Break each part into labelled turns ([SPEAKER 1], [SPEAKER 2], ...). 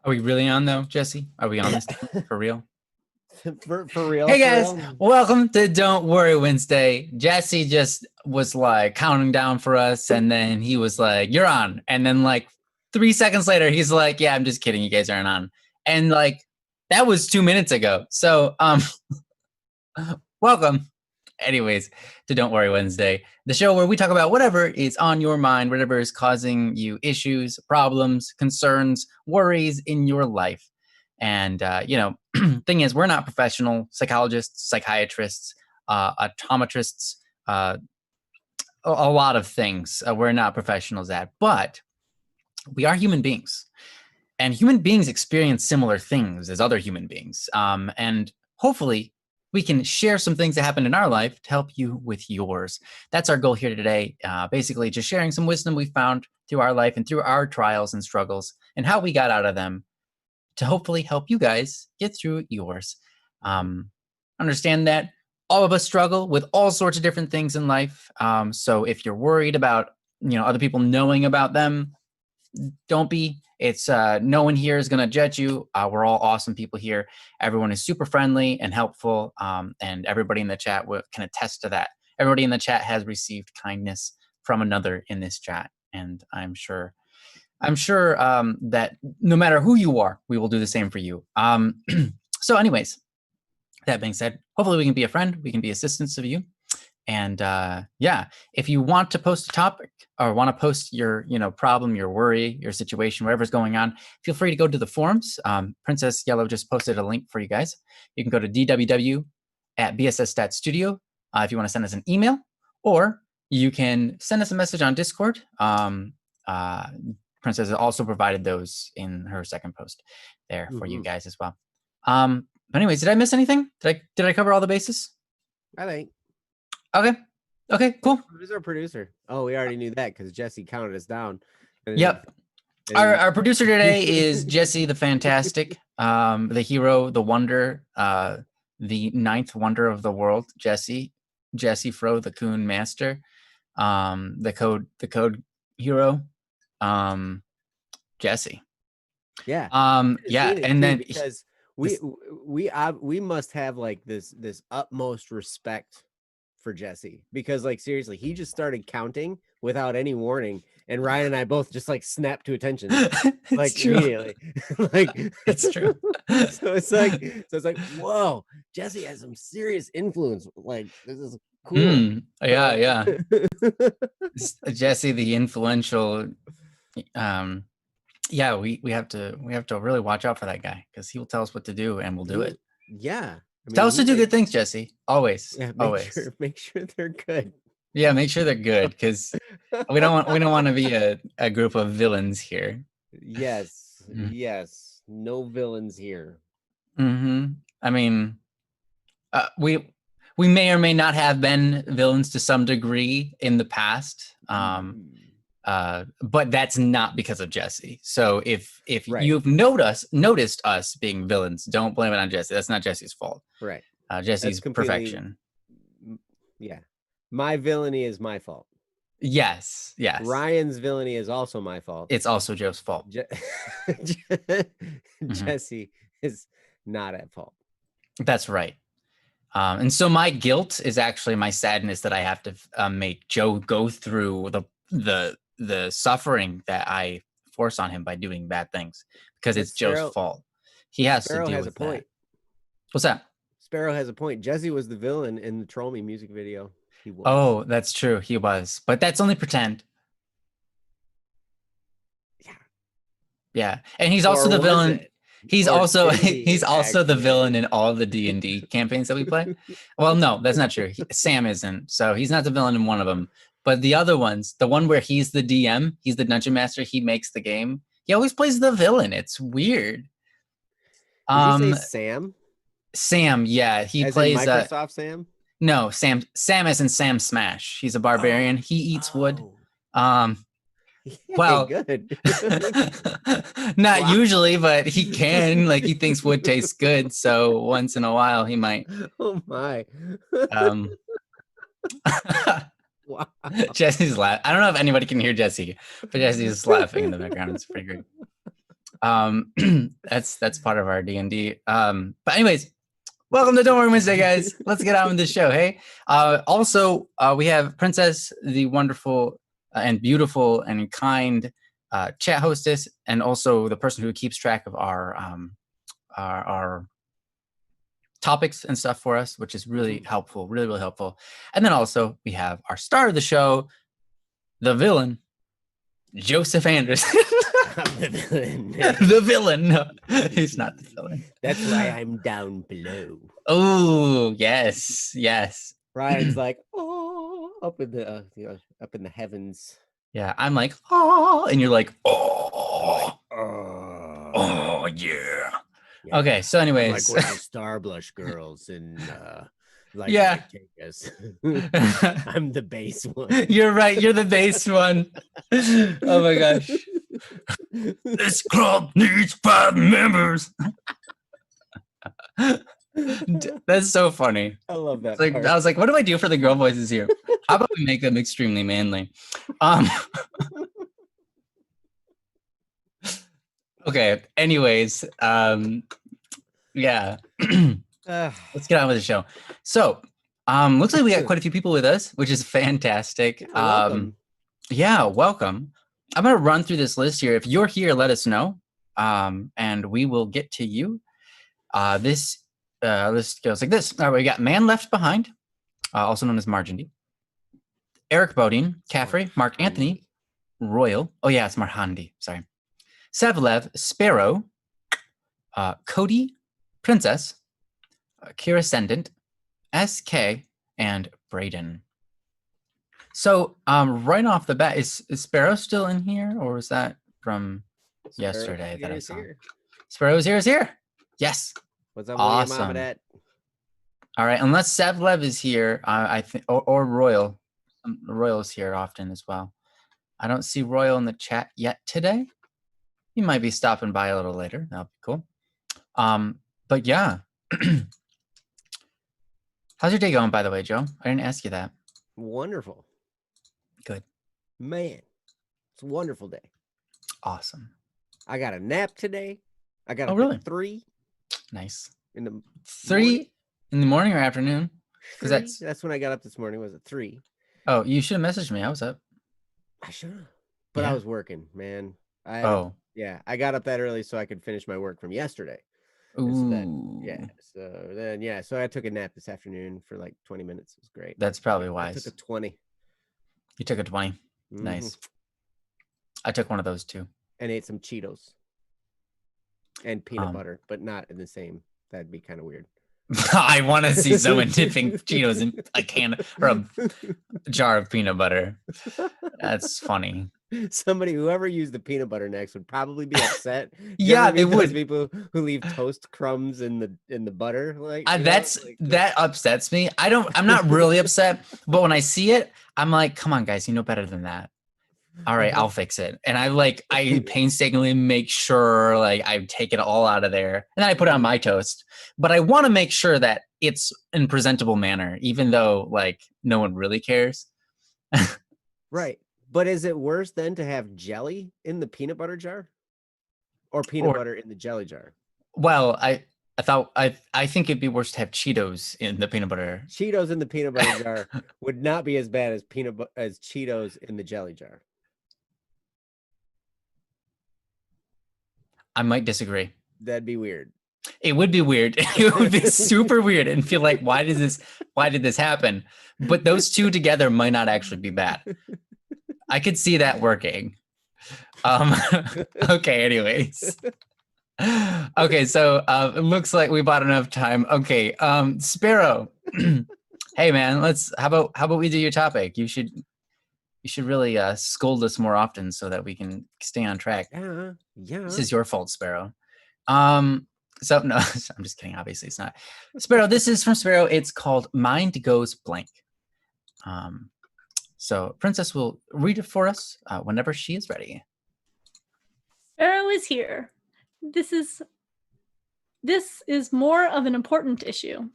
[SPEAKER 1] Are we really on though, Jesse? Are we on this thing for real?
[SPEAKER 2] For real?
[SPEAKER 1] Hey guys, welcome to Don't Worry Wednesday. Jesse just was like counting down for us, and then he was like, "You're on," and then like 3 seconds later, he's like, "Yeah, I'm just kidding. You guys aren't on." And like that was 2 minutes ago. So welcome. Anyways, to Don't Worry Wednesday, the show where we talk about whatever is on your mind, whatever is causing you issues, problems, concerns, worries in your life. And, thing is, we're not professional psychologists, psychiatrists, optometrists, a lot of things we're not professionals at, but we are human beings. And human beings experience similar things as other human beings. And hopefully, we can share some things that happened in our life to help you with yours. That's our goal here today. Basically, just sharing some wisdom we found through our life and through our trials and struggles and how we got out of them to hopefully help you guys get through yours. Understand that all of us struggle with all sorts of different things in life. So if you're worried about, other people knowing about them, don't be. It's no one here is going to judge you. We're all awesome people here. Everyone is super friendly and helpful, and everybody in the chat can attest to that. Everybody in the chat has received kindness from another in this chat, and I'm sure that no matter who you are, we will do the same for you. So anyways, that being said, hopefully we can be a friend. We can be assistants of you. And if you want to post a topic or want to post your, problem, your worry, your situation, whatever's going on, feel free to go to the forums. Princess Yellow just posted a link for you guys. You can go to dww@bss.studio if you want to send us an email, or you can send us a message on Discord. Princess has also provided those in her second post there for you guys as well. But anyways, did I miss anything? Did I cover all the bases?
[SPEAKER 2] I think.
[SPEAKER 1] Okay, cool.
[SPEAKER 2] Who's our producer? Oh, we already knew that because Jesse counted us down.
[SPEAKER 1] Yep. Our producer today is Jesse the Fantastic, the hero, the wonder, the ninth wonder of the world, Jesse Fro, the Coon Master, the code hero, Jesse.
[SPEAKER 2] Yeah.
[SPEAKER 1] And then
[SPEAKER 2] because we must have like this utmost respect for Jesse, because like seriously, he just started counting without any warning, and Ryan and I both just like snapped to attention like immediately. Like
[SPEAKER 1] it's true.
[SPEAKER 2] So it's like whoa, Jesse has some serious influence. Like this is cool.
[SPEAKER 1] Yeah. Jesse the influential. We have to really watch out for that guy, because he will tell us what to do and we'll do it.
[SPEAKER 2] Yeah.
[SPEAKER 1] Tell us to do good things, Jesse. Always.
[SPEAKER 2] Yeah, make sure they're good.
[SPEAKER 1] Yeah, make sure they're good, because we don't want to be a group of villains here.
[SPEAKER 2] Yes. Yes. No villains here.
[SPEAKER 1] I mean, we may or may not have been villains to some degree in the past. But that's not because of Jesse. So if
[SPEAKER 2] right.
[SPEAKER 1] you've noticed us being villains, don't blame it on Jesse. That's not Jesse's fault.
[SPEAKER 2] Right.
[SPEAKER 1] Jesse's perfection.
[SPEAKER 2] Yeah. My villainy is my fault.
[SPEAKER 1] Yes.
[SPEAKER 2] Ryan's villainy is also my fault.
[SPEAKER 1] It's also Joe's fault.
[SPEAKER 2] Jesse is not at fault.
[SPEAKER 1] That's right. And so my guilt is actually my sadness that I have to make Joe go through the suffering that I force on him by doing bad things, because it's Joe's fault. He has to deal with that. What's that?
[SPEAKER 2] Sparrow has a point. Jesse was the villain in the Troll Me music video. He was.
[SPEAKER 1] Oh, that's true. He was, but that's only pretend. Yeah, and he's also the villain. He's also the villain in all the D&D campaigns that we play. Well, no, that's not true. Sam isn't, so he's not the villain in one of them. But the other ones, the one where he's the DM, he's the dungeon master, he makes the game, he always plays the villain. It's weird.
[SPEAKER 2] Did he say Sam?
[SPEAKER 1] Sam, yeah. He
[SPEAKER 2] as
[SPEAKER 1] plays
[SPEAKER 2] Microsoft Sam?
[SPEAKER 1] No, Sam as in Sam Smash. He's a barbarian. He eats wood.
[SPEAKER 2] Well, good.
[SPEAKER 1] Not usually, but he can. Like, he thinks wood tastes good, so once in a while he might.
[SPEAKER 2] Oh my.
[SPEAKER 1] Wow. Jesse's laughing. I don't know if anybody can hear Jesse, but Jesse's laughing in the background. It's pretty great. That's part of our D&D. But anyways, welcome to Don't Worry Wednesday, guys. Let's get on with the show. Hey, also we have Princess, the wonderful and beautiful and kind chat hostess, and also the person who keeps track of our topics and stuff for us, which is really helpful, really helpful. And then also we have our star of the show, the villain, Joseph Anderson.
[SPEAKER 2] The villain.
[SPEAKER 1] The villain. No, he's not the villain.
[SPEAKER 2] That's why I'm down below.
[SPEAKER 1] Oh, yes.
[SPEAKER 2] Ryan's like, oh, up in the heavens.
[SPEAKER 1] Yeah, I'm like, oh, and you're like, oh, yeah. Okay, so anyways,
[SPEAKER 2] I'm like one of the Star Blush girls and like
[SPEAKER 1] yeah,
[SPEAKER 2] take us. I'm the base one.
[SPEAKER 1] You're right. You're the base one. Oh my gosh. This club needs 5 members. That's so funny.
[SPEAKER 2] I love that.
[SPEAKER 1] Like, I was like, what do I do for the girl voices here? How about we make them extremely manly? Okay. Anyways, yeah. Let's get on with the show. So, looks like we got quite a few people with us, which is fantastic.
[SPEAKER 2] Welcome.
[SPEAKER 1] Yeah, welcome. I'm gonna run through this list here. If you're here, let us know, and we will get to you. This list goes like this. All right, we got Man Left Behind, also known as Margindy, Eric Bodine, Caffrey, Mark Anthony, Royal. Oh yeah, it's Marhandi. Sorry. Savlev, Sparrow, Cody, Princess, Kira Sendant, SK, and Braden. So right off the bat, is Sparrow still in here, or was that from yesterday that I saw? Sparrow's here is here. Yes.
[SPEAKER 2] What's up,
[SPEAKER 1] awesome. All right, unless Savlev is here, I think, or Royal. Royal's here often as well. I don't see Royal in the chat yet today. He might be stopping by a little later. That'll be cool. But yeah. How's your day going, by the way, Joe? I didn't ask you that.
[SPEAKER 2] Wonderful.
[SPEAKER 1] Good.
[SPEAKER 2] Man, it's a wonderful day.
[SPEAKER 1] Awesome.
[SPEAKER 2] I got a nap today. I got
[SPEAKER 1] really?
[SPEAKER 2] 3.
[SPEAKER 1] Nice.
[SPEAKER 2] In the
[SPEAKER 1] 3
[SPEAKER 2] morning?
[SPEAKER 1] in the morning or afternoon? Because
[SPEAKER 2] that's when I got up this morning. Was it 3?
[SPEAKER 1] Oh, you should have messaged me. I was up.
[SPEAKER 2] I should have, but I was working, man. Yeah, I got up that early so I could finish my work from yesterday.
[SPEAKER 1] Ooh.
[SPEAKER 2] So I took a nap this afternoon for like 20 minutes. It was great.
[SPEAKER 1] That's probably wise.
[SPEAKER 2] I took a 20.
[SPEAKER 1] You took a 20. Mm-hmm. Nice. I took one of those too.
[SPEAKER 2] And ate some Cheetos and peanut butter, but not in the same. That'd be kind of weird.
[SPEAKER 1] I want to see someone dipping Cheetos in a can or a jar of peanut butter. That's funny.
[SPEAKER 2] Whoever used the peanut butter next would probably be upset.
[SPEAKER 1] Yeah, they would.
[SPEAKER 2] People who leave toast crumbs in the butter,
[SPEAKER 1] that upsets me. I'm not really upset, but when I see it, I'm like, come on, guys, you know better than that. All right, I'll fix it. And I painstakingly make sure I take it all out of there, and then I put it on my toast. But I want to make sure that it's in presentable manner, even though no one really cares.
[SPEAKER 2] Right. But is it worse then to have jelly in the peanut butter jar, or peanut butter in the jelly jar?
[SPEAKER 1] Well, I think it'd be worse to have Cheetos in the peanut butter.
[SPEAKER 2] Cheetos in the peanut butter jar would not be as bad as as Cheetos in the jelly jar.
[SPEAKER 1] I might disagree.
[SPEAKER 2] That'd be weird.
[SPEAKER 1] It would be weird. It would be super weird and feel like, why did this happen? But those two together might not actually be bad. I could see that working. Okay, anyways. Okay, so it looks like we bought enough time. Okay, Sparrow. Hey man, how about we do your topic? You should really scold us more often so that we can stay on track.
[SPEAKER 2] Yeah.
[SPEAKER 1] This is your fault, Sparrow. So no, I'm just kidding. Obviously, it's not. Sparrow, this is from Sparrow. It's called Mind Goes Blank. So Princess will read it for us whenever she is ready.
[SPEAKER 3] Sparrow is here. This is more of an important issue.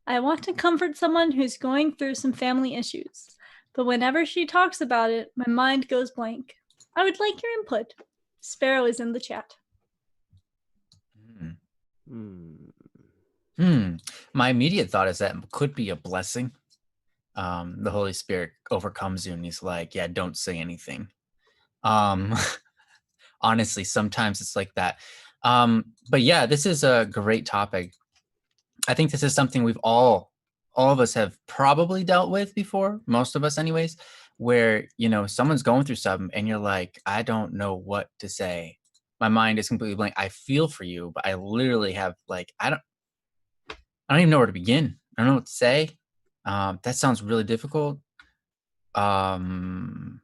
[SPEAKER 3] I want to comfort someone who's going through some family issues, but whenever she talks about it, my mind goes blank. I would like your input. Sparrow is in the chat.
[SPEAKER 1] My immediate thought is that it could be a blessing. The Holy Spirit overcomes you and he's like, yeah, don't say anything. Honestly, sometimes it's like that. But yeah, this is a great topic. I think this is something we've all of us have probably dealt with before, most of us anyways, where, someone's going through something and you're like, I don't know what to say. My mind is completely blank. I feel for you, but I literally have like, I don't even know where to begin. I don't know what to say. That sounds really difficult. Um,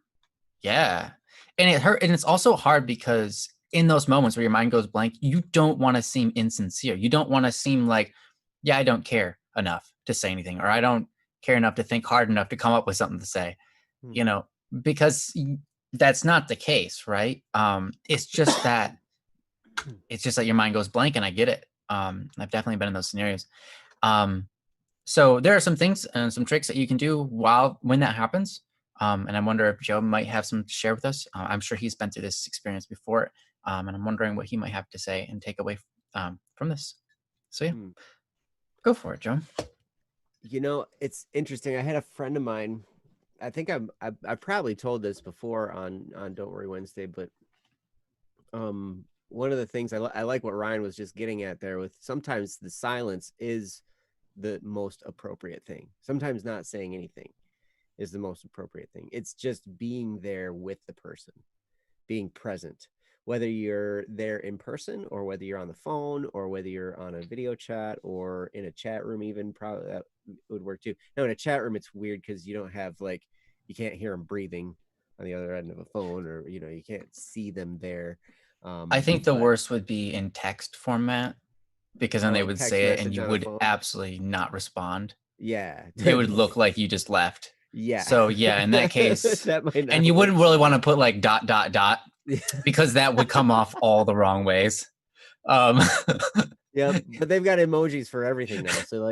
[SPEAKER 1] yeah. And it hurt. And it's also hard because in those moments where your mind goes blank, you don't want to seem insincere. You don't want to seem like, yeah, I don't care enough to say anything, or I don't care enough to think hard enough to come up with something to say, because that's not the case, right? It's just that your mind goes blank, and I get it. I've definitely been in those scenarios. So there are some things and some tricks that you can do when that happens. And I wonder if Joe might have some to share with us. I'm sure he's been through this experience before. And I'm wondering what he might have to say and take away from this. So yeah, go for it, Joe.
[SPEAKER 2] It's interesting. I had a friend of mine. I think I probably told this before on Don't Worry Wednesday, but one of the things I like what Ryan was just getting at there with sometimes the silence is the most appropriate thing. Sometimes not saying anything is the most appropriate thing. It's just being there with the person, being present, whether you're there in person or whether you're on the phone or whether you're on a video chat or in a chat room. Even probably that would work too. Now in a chat room, it's weird because you don't have you can't hear them breathing on the other end of a phone, or you can't see them there.
[SPEAKER 1] I think the worst would be in text format, because then they would say it and you would absolutely not respond.
[SPEAKER 2] Yeah.
[SPEAKER 1] It would look like you just left.
[SPEAKER 2] Yeah.
[SPEAKER 1] So yeah, in that case,
[SPEAKER 2] that might not
[SPEAKER 1] and you
[SPEAKER 2] work.
[SPEAKER 1] wouldn't really want to put like ... because that would come off all the wrong ways.
[SPEAKER 2] Yep, but they've got emojis for everything now. So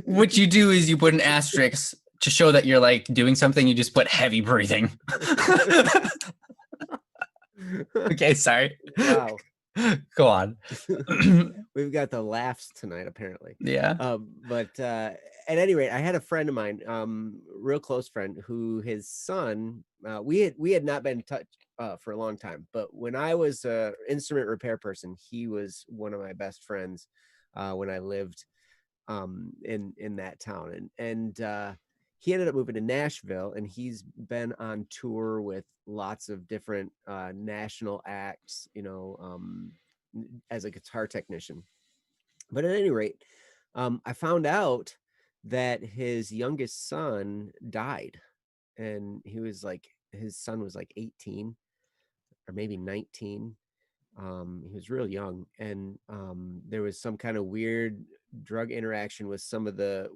[SPEAKER 1] what you do is you put an asterisk to show that you're like doing something. You just put heavy breathing. Okay, sorry.
[SPEAKER 2] Wow.
[SPEAKER 1] Go on.
[SPEAKER 2] We've got the laughs tonight, apparently.
[SPEAKER 1] Yeah.
[SPEAKER 2] But at any rate, I had a friend of mine, real close friend, who his son, we had not been in touch for a long time. But when I was an instrument repair person, he was one of my best friends when I lived in that town, and he ended up moving to Nashville, and he's been on tour with lots of different national acts, as a guitar technician. But at any rate, I found out that his youngest son died, and his son was like 18 or maybe 19. He was real young, and there was some kind of weird drug interaction with some of the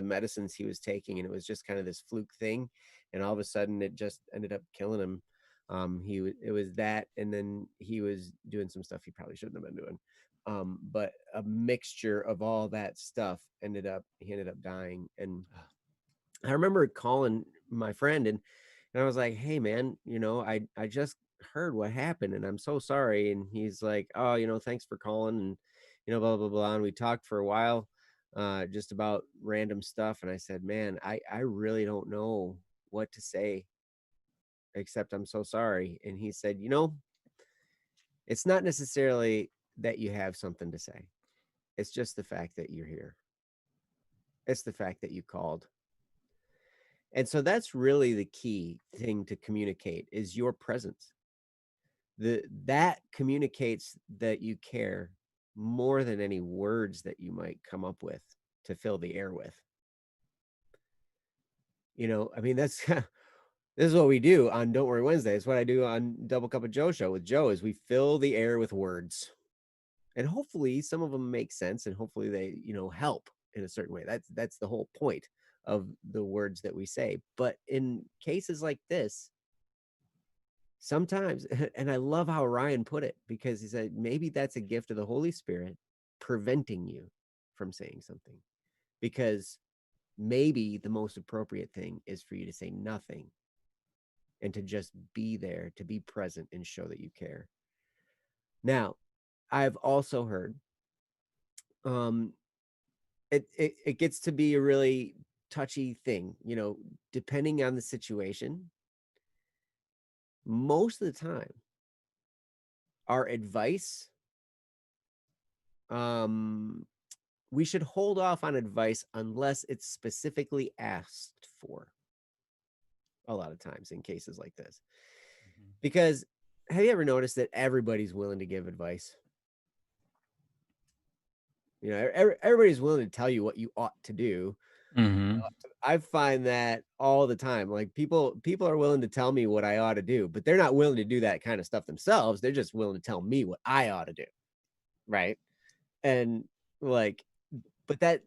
[SPEAKER 2] medicines he was taking, and it was just kind of this fluke thing, and all of a sudden it just ended up killing him. It was that, and then he was doing some stuff he probably shouldn't have been doing. But a mixture of all that stuff he ended up dying. And I remember calling my friend, and I was like, hey man, I just heard what happened and I'm so sorry. And he's like, oh, thanks for calling, and blah blah blah. And we talked for a while, just about random stuff. And I said, man, I really don't know what to say except I'm so sorry. And he said, it's not necessarily that you have something to say. It's just the fact that you're here. It's the fact that you called. And so that's really the key thing to communicate, is your presence. That communicates that you care more than any words that you might come up with to fill the air with. I mean, this is what we do on Don't Worry Wednesday. It's what I do on Double Cup of Joe show with Joe, is we fill the air with words. And hopefully some of them make sense, and hopefully they, help in a certain way. That's the whole point of the words that we say. But in cases like this, sometimes, and I love how Ryan put it, because he said maybe that's a gift of the Holy Spirit preventing you from saying something, because maybe the most appropriate thing is for you to say nothing and to just be there, to be present and show that you care. Now, I've also heard it gets to be a really touchy thing, you know, depending on the situation. Most of the time, our advice, we should hold off on advice unless it's specifically asked for. A lot of times in cases like this, because have you ever noticed that everybody's willing to give advice? You know, everybody's willing to tell you what you ought to do. I find that all the time. Like people are willing to tell me what I ought to do, but they're not willing to do that kind of stuff themselves. They're just willing to tell me what I ought to do. Right. And like, but that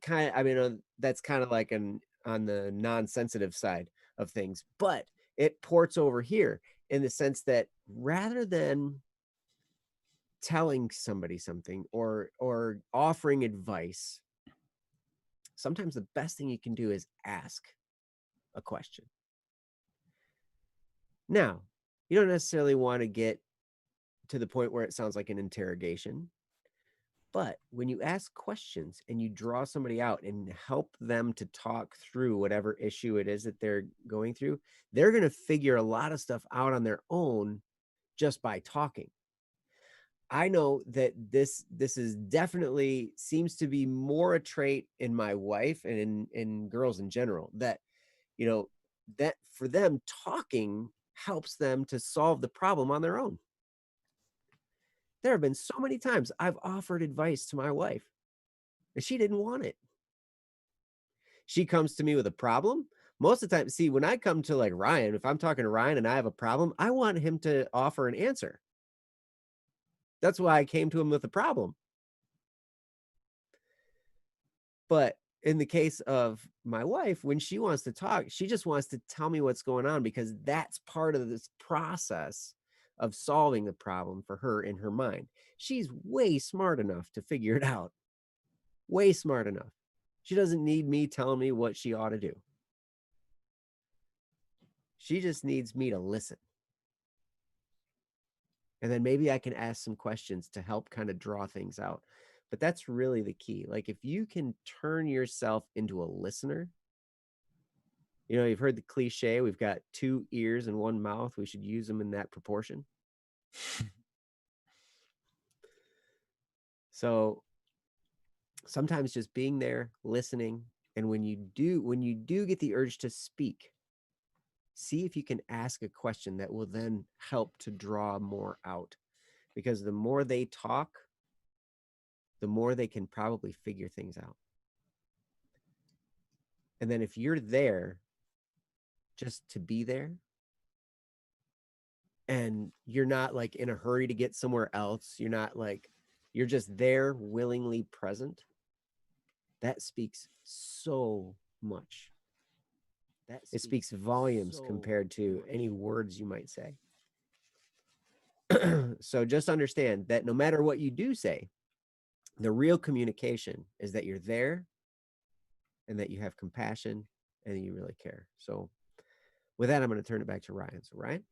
[SPEAKER 2] kind of, I mean, that's kind of like on the non-sensitive side of things, but it ports over here in the sense that rather than telling somebody something or offering advice, sometimes the best thing you can do is ask a question. Now, you don't necessarily want to get to the point where it sounds like an interrogation, but when you ask questions and you draw somebody out and help them to talk through whatever issue it is that they're going through, they're going to figure a lot of stuff out on their own just by talking. I know that this is definitely seems to be more a trait in my wife and in girls in general, that, you know, that for them talking helps them to solve the problem on their own. There have been so many times I've offered advice to my wife and she didn't want it. She comes to me with a problem. Most of the time, see, when I come to like Ryan, if I'm talking to Ryan and I have a problem, I want him to offer an answer. That's why I came to him with a problem. But in the case of my wife, when she wants to talk, she just wants to tell me what's going on because that's part of this process of solving the problem for her in her mind. She's way smart enough to figure it out. Way smart enough. She doesn't need me telling me what she ought to do. She just needs me to listen. And then maybe I can ask some questions to help kind of draw things out. But that's really the key. Like if you can turn yourself into a listener, you know, you've heard the cliche, we've got 2 ears and 1 mouth. We should use them in that proportion. So sometimes just being there, listening, and when you do get the urge to speak, see if you can ask a question that will then help to draw more out. Because the more they talk, the more they can probably figure things out. And then if you're there just to be there, and you're not like in a hurry to get somewhere else, you're not like, you're just there willingly present, that speaks so much. It speaks volumes compared to any words you might say. So just understand that no matter what you do say, the real communication is that you're there and that you have compassion and that you really care. So with that, I'm going to turn it back to Ryan. So Ryan,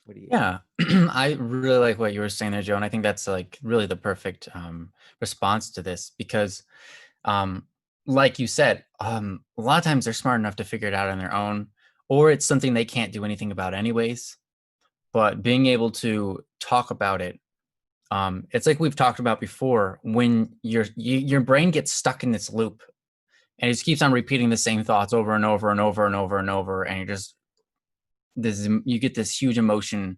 [SPEAKER 2] what do you?
[SPEAKER 1] Yeah, I really like what you were saying there, Joe. And I think that's like really the perfect response to this because like you said, a lot of times they're smart enough to figure it out on their own, or it's something they can't do anything about anyways. But being able to talk about it, it's like we've talked about before, when your brain gets stuck in this loop and it just keeps on repeating the same thoughts over and over and over and over and over, and you get this huge emotion,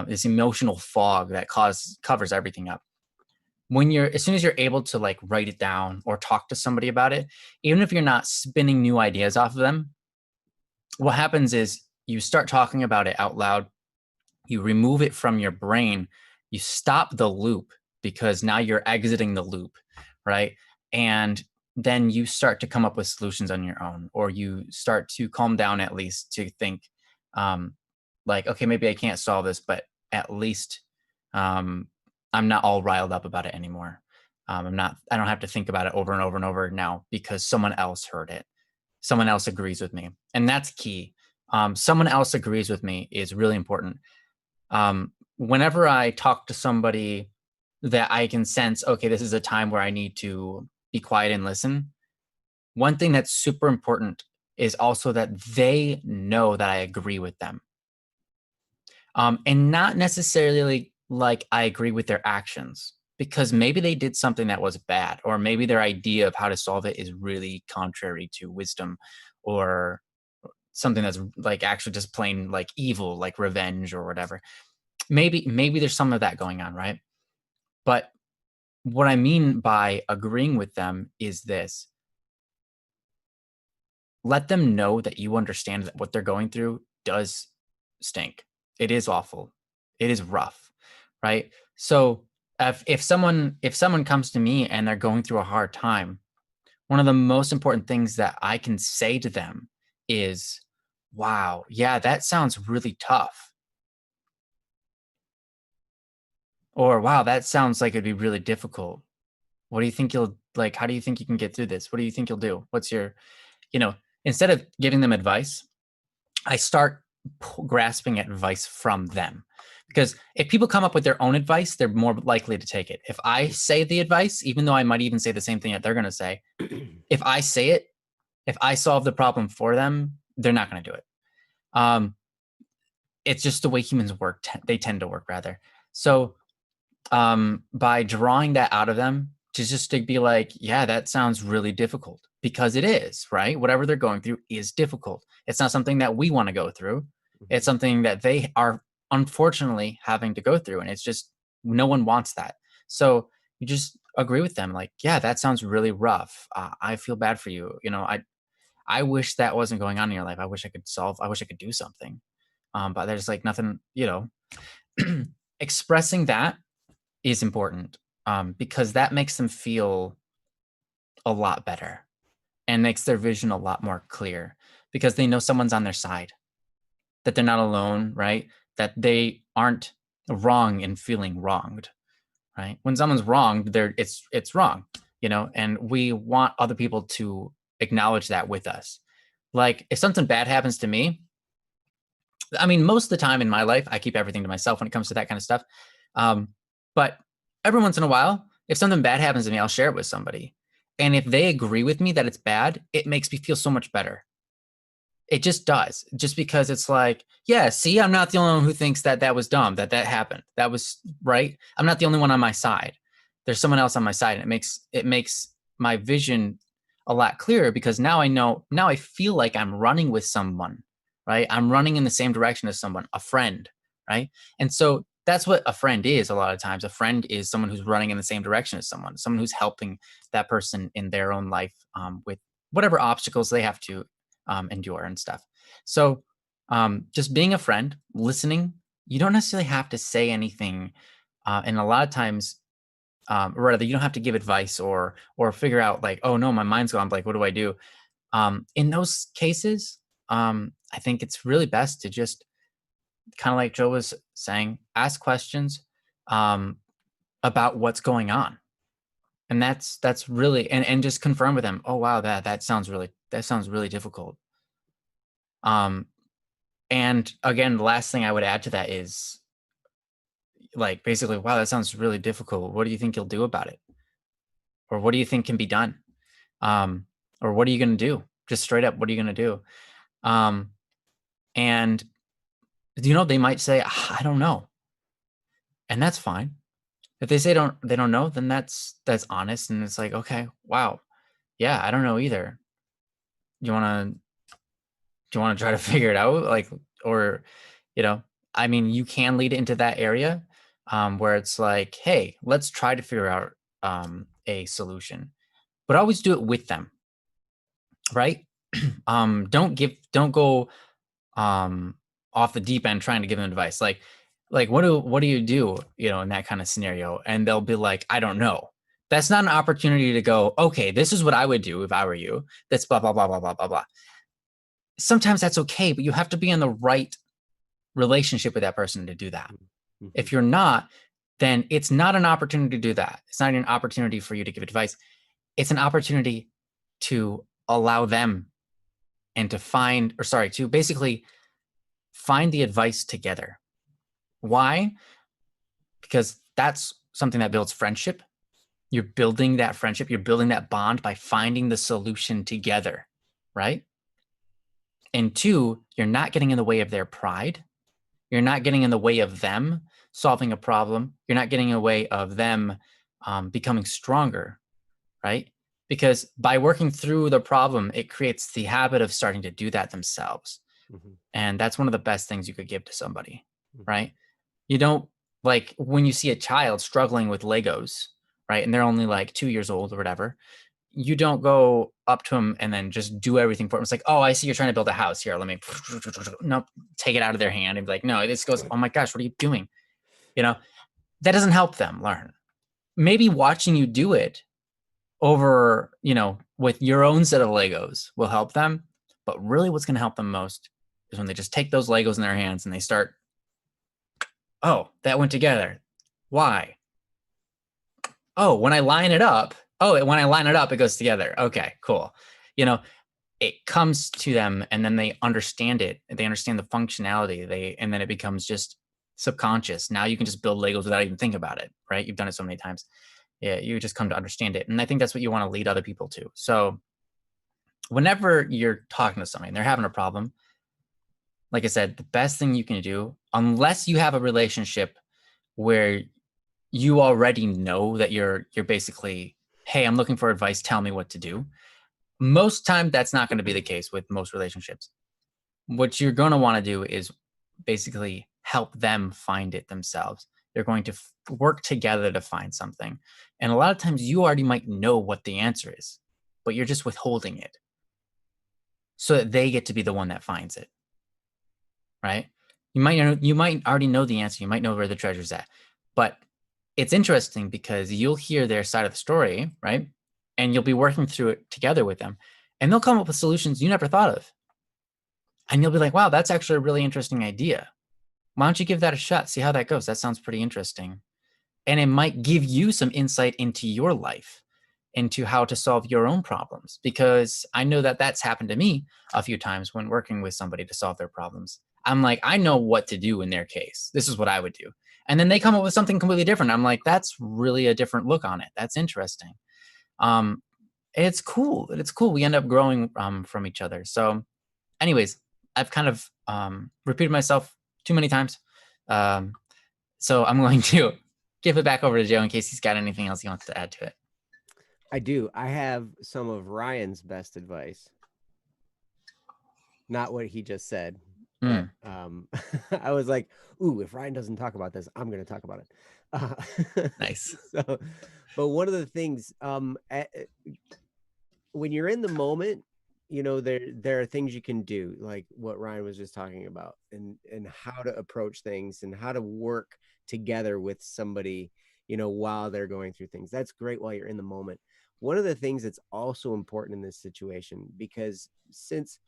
[SPEAKER 1] this emotional fog that covers everything up. As soon as you're able to like write it down or talk to somebody about it, even if you're not spinning new ideas off of them, what happens is you start talking about it out loud. You remove it from your brain. You stop the loop because now you're exiting the loop, right? And then you start to come up with solutions on your own, or you start to calm down at least to think, like, okay, maybe I can't solve this, but at least I'm not all riled up about it anymore. I don't have to think about it over and over and over now because someone else heard it. Someone else agrees with me. And that's key. Someone else agrees with me is really important. Whenever I talk to somebody that I can sense, okay, this is a time where I need to be quiet and listen. One thing that's super important is also that they know that I agree with them. And not necessarily like I agree with their actions, because maybe they did something that was bad, or maybe their idea of how to solve it is really contrary to wisdom, or something that's like actually just plain like evil, like revenge or whatever. Maybe there's some of that going on, right? But what I mean by agreeing with them is this: let them know that you understand that what they're going through does stink. It is awful. It is rough, right? So if someone comes to me and they're going through a hard time, one of the most important things that I can say to them is, "Wow, yeah, that sounds really tough." Or, "Wow, that sounds like it'd be really difficult. What do you think you'll like? How do you think you can get through this? What do you think you'll do? What's your, you know?" Instead of giving them advice, I start grasping at advice from them. Because if people come up with their own advice, they're more likely to take it. If I say the advice, even though I might even say the same thing that they're going to say, if I say it, if I solve the problem for them, they're not going to do it. Um, it's just the way humans work. They tend to work, rather. So by drawing that out of them, to just to be like, yeah, that sounds really difficult, because it is, right? Whatever they're going through is difficult. It's not something that we want to go through. It's something that they are unfortunately having to go through. And it's just, no one wants that. So you just agree with them, like, yeah, that sounds really rough. I feel bad for you. I wish that wasn't going on in your life. I wish I wish I could do something. But there's like nothing, expressing that is important, because that makes them feel a lot better and makes their vision a lot more clear, because they know someone's on their side, that they're not alone, right? That they aren't wrong in feeling wronged, right? When someone's wronged, it's wrong, and we want other people to acknowledge that with us. Like if something bad happens to me, I mean, most of the time in my life, I keep everything to myself when it comes to that kind of stuff. But every once in a while, if something bad happens to me, I'll share it with somebody. And if they agree with me that it's bad, it makes me feel so much better. It just does. Just because it's like, yeah, see, I'm not the only one who thinks that that was dumb, that happened. That was right. I'm not the only one on my side. There's someone else on my side. And it makes my vision a lot clearer, because now I feel like I'm running with someone, right? I'm running in the same direction as someone, a friend, right? And so that's what a friend is a lot of times. A friend is someone who's running in the same direction as someone who's helping that person in their own life, with whatever obstacles they have to endure and stuff. So just being a friend, listening, you don't necessarily have to say anything. And a lot of times, or rather, you don't have to give advice or figure out like, oh no, my mind's gone blank. What do I do? In those cases, I think it's really best to just kind of like Joe was saying, ask questions about what's going on. And that's really, and just confirm with them, oh wow, that sounds really difficult. Um, and again, the last thing I would add to that is like basically, wow, that sounds really difficult. What do you think you'll do about it? Or what do you think can be done? Um, or what are you going to do? Just straight up, what are you going to do? And they might say, "Ah, I don't know," and that's fine. If they say they don't know, then that's honest, and it's like, okay, wow, yeah, I don't know either. You want to do you want to try to figure it out, like, or I mean, you can lead it into that area, where it's like, hey, let's try to figure out a solution, but always do it with them, right? Don't go um off the deep end trying to give them advice, like what do you do, in that kind of scenario, and they'll be like, I don't know. That's not an opportunity to go, okay, this is what I would do if I were you. That's blah blah blah blah blah blah blah. Sometimes that's okay, but you have to be in the right relationship with that person to do that. If you're not, then it's not an opportunity to do that. It's not an opportunity for you to give advice. It's an opportunity to allow them and to basically find the advice together. Why? Because that's something that builds friendship. You're building that friendship. You're building that bond by finding the solution together, right? And two, you're not getting in the way of their pride. You're not getting in the way of them solving a problem. You're not getting in the way of them becoming stronger, right? Because by working through the problem, it creates the habit of starting to do that themselves.
[SPEAKER 2] Mhm.
[SPEAKER 1] And that's one of the best things you could give to somebody,
[SPEAKER 2] Mhm.
[SPEAKER 1] right? You don't, like, when you see a child struggling with Legos, right? And they're only like 2 years old or whatever, you don't go up to them and then just do everything for them. It's like, oh, I see you're trying to build a house here. Let me, nope, take it out of their hand and be like, no, this goes, oh my gosh, what are you doing? You know, that doesn't help them learn. Maybe watching you do it over, with your own set of Legos will help them. But really what's going to help them most is when they just take those Legos in their hands and they start, oh, that went together. Why? Oh, when I line it up, it goes together. Okay, cool. It comes to them and then they understand it. They understand the functionality. And then it becomes just subconscious. Now you can just build Legos without even thinking about it, right? You've done it so many times. Yeah, you just come to understand it. And I think that's what you want to lead other people to. So whenever you're talking to somebody and they're having a problem, like I said, the best thing you can do, unless you have a relationship where you already know that you're basically, hey, I'm looking for advice, tell me what to do. Most time that's not going to be the case with most relationships. What you're going to want to do is basically help them find it themselves. They're going to work together to find something. And a lot of times you already might know what the answer is, but you're just withholding it so that they get to be the one that finds it. Right? You might already know the answer. You might know where the treasure's at. But it's interesting because you'll hear their side of the story, right? And you'll be working through it together with them. And they'll come up with solutions you never thought of. And you'll be like, wow, that's actually a really interesting idea. Why don't you give that a shot? See how that goes. That sounds pretty interesting. And it might give you some insight into your life, into how to solve your own problems. Because I know that that's happened to me a few times when working with somebody to solve their problems. I'm like, I know what to do in their case. This is what I would do. And then they come up with something completely different. I'm like, that's really a different look on it. That's interesting. It's cool. It's cool. We end up growing from each other. So anyways, I've kind of repeated myself too many times. So I'm going to give it back over to Joe in case he's got anything else he wants to add to it.
[SPEAKER 2] I do. I have some of Ryan's best advice. Not what he just said. But I was like, ooh, if Ryan doesn't talk about this, I'm going to talk about it.
[SPEAKER 1] Nice.
[SPEAKER 2] But one of the things, when you're in the moment, there are things you can do, like what Ryan was just talking about, and how to approach things and how to work together with somebody, while they're going through things. That's great while you're in the moment. One of the things that's also important in this situation, because since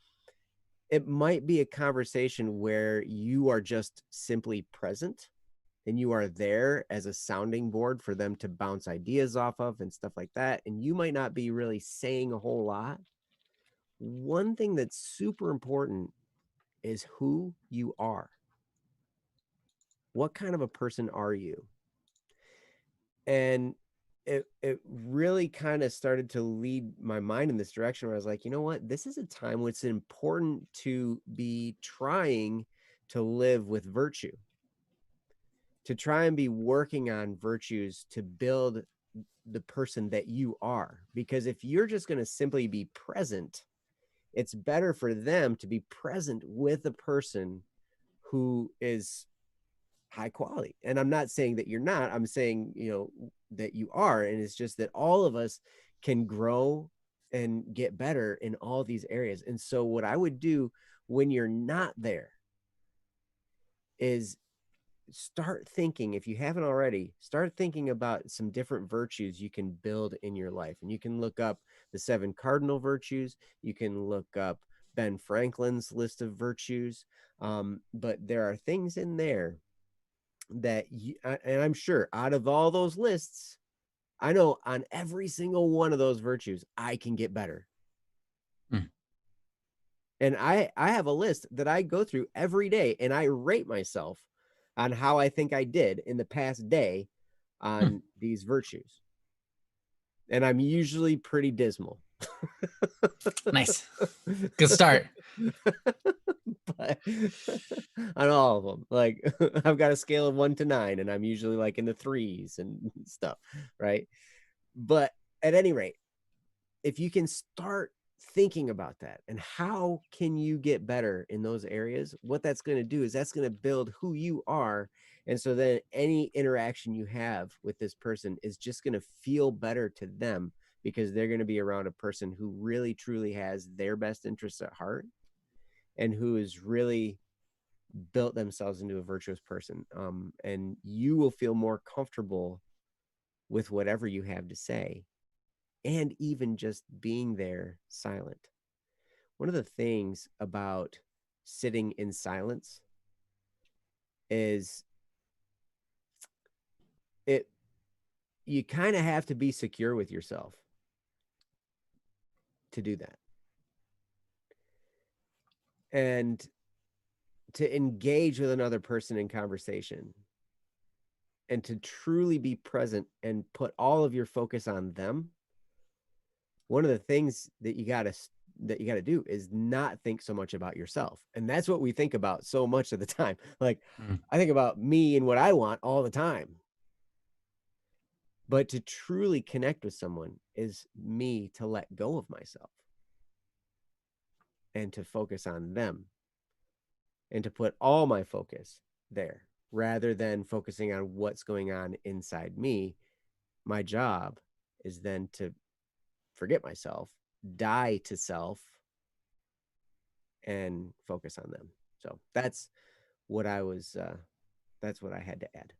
[SPEAKER 2] it might be a conversation where you are just simply present and you are there as a sounding board for them to bounce ideas off of and stuff like that, and you might not be really saying a whole lot. One thing that's super important is who you are. What kind of a person are you? And it really kind of started to lead my mind in this direction where I was like, you know what? This is a time when it's important to be trying to live with virtue, to try and be working on virtues to build the person that you are. Because if you're just going to simply be present, it's better for them to be present with a person who is high quality. And I'm not saying that you're not, I'm saying, that you are. And it's just that all of us can grow and get better in all these areas. And so what I would do when you're not there is start thinking, if you haven't already, start thinking about some different virtues you can build in your life. And you can look up the 7 cardinal virtues. You can look up Ben Franklin's list of virtues. But there are things in there that and I'm sure out of all those lists, I know on every single one of those virtues, I can get better. And I have a list that I go through every day and I rate myself on how I think I did in the past day on these virtues. And I'm usually pretty dismal.
[SPEAKER 1] Nice. Good start.
[SPEAKER 2] But on all of them, like I've got a scale of 1 to 9, and I'm usually like in the 3s and stuff, right? But at any rate, if you can start thinking about that and how can you get better in those areas, what that's going to do is that's going to build who you are. And so then any interaction you have with this person is just going to feel better to them, because they're going to be around a person who really truly has their best interests at heart and who has really built themselves into a virtuous person. And you will feel more comfortable with whatever you have to say, and even just being there silent. One of the things about sitting in silence is you kind of have to be secure with yourself to do that. And to engage with another person in conversation and to truly be present and put all of your focus on them, one of the things that you got to do is not think so much about yourself. And that's what we think about so much of the time. Like, I think about me and what I want all the time. But to truly connect with someone is me to let go of myself and to focus on them and to put all my focus there rather than focusing on what's going on inside me. My job is then to forget myself, die to self, and focus on them. So that's what I had to add.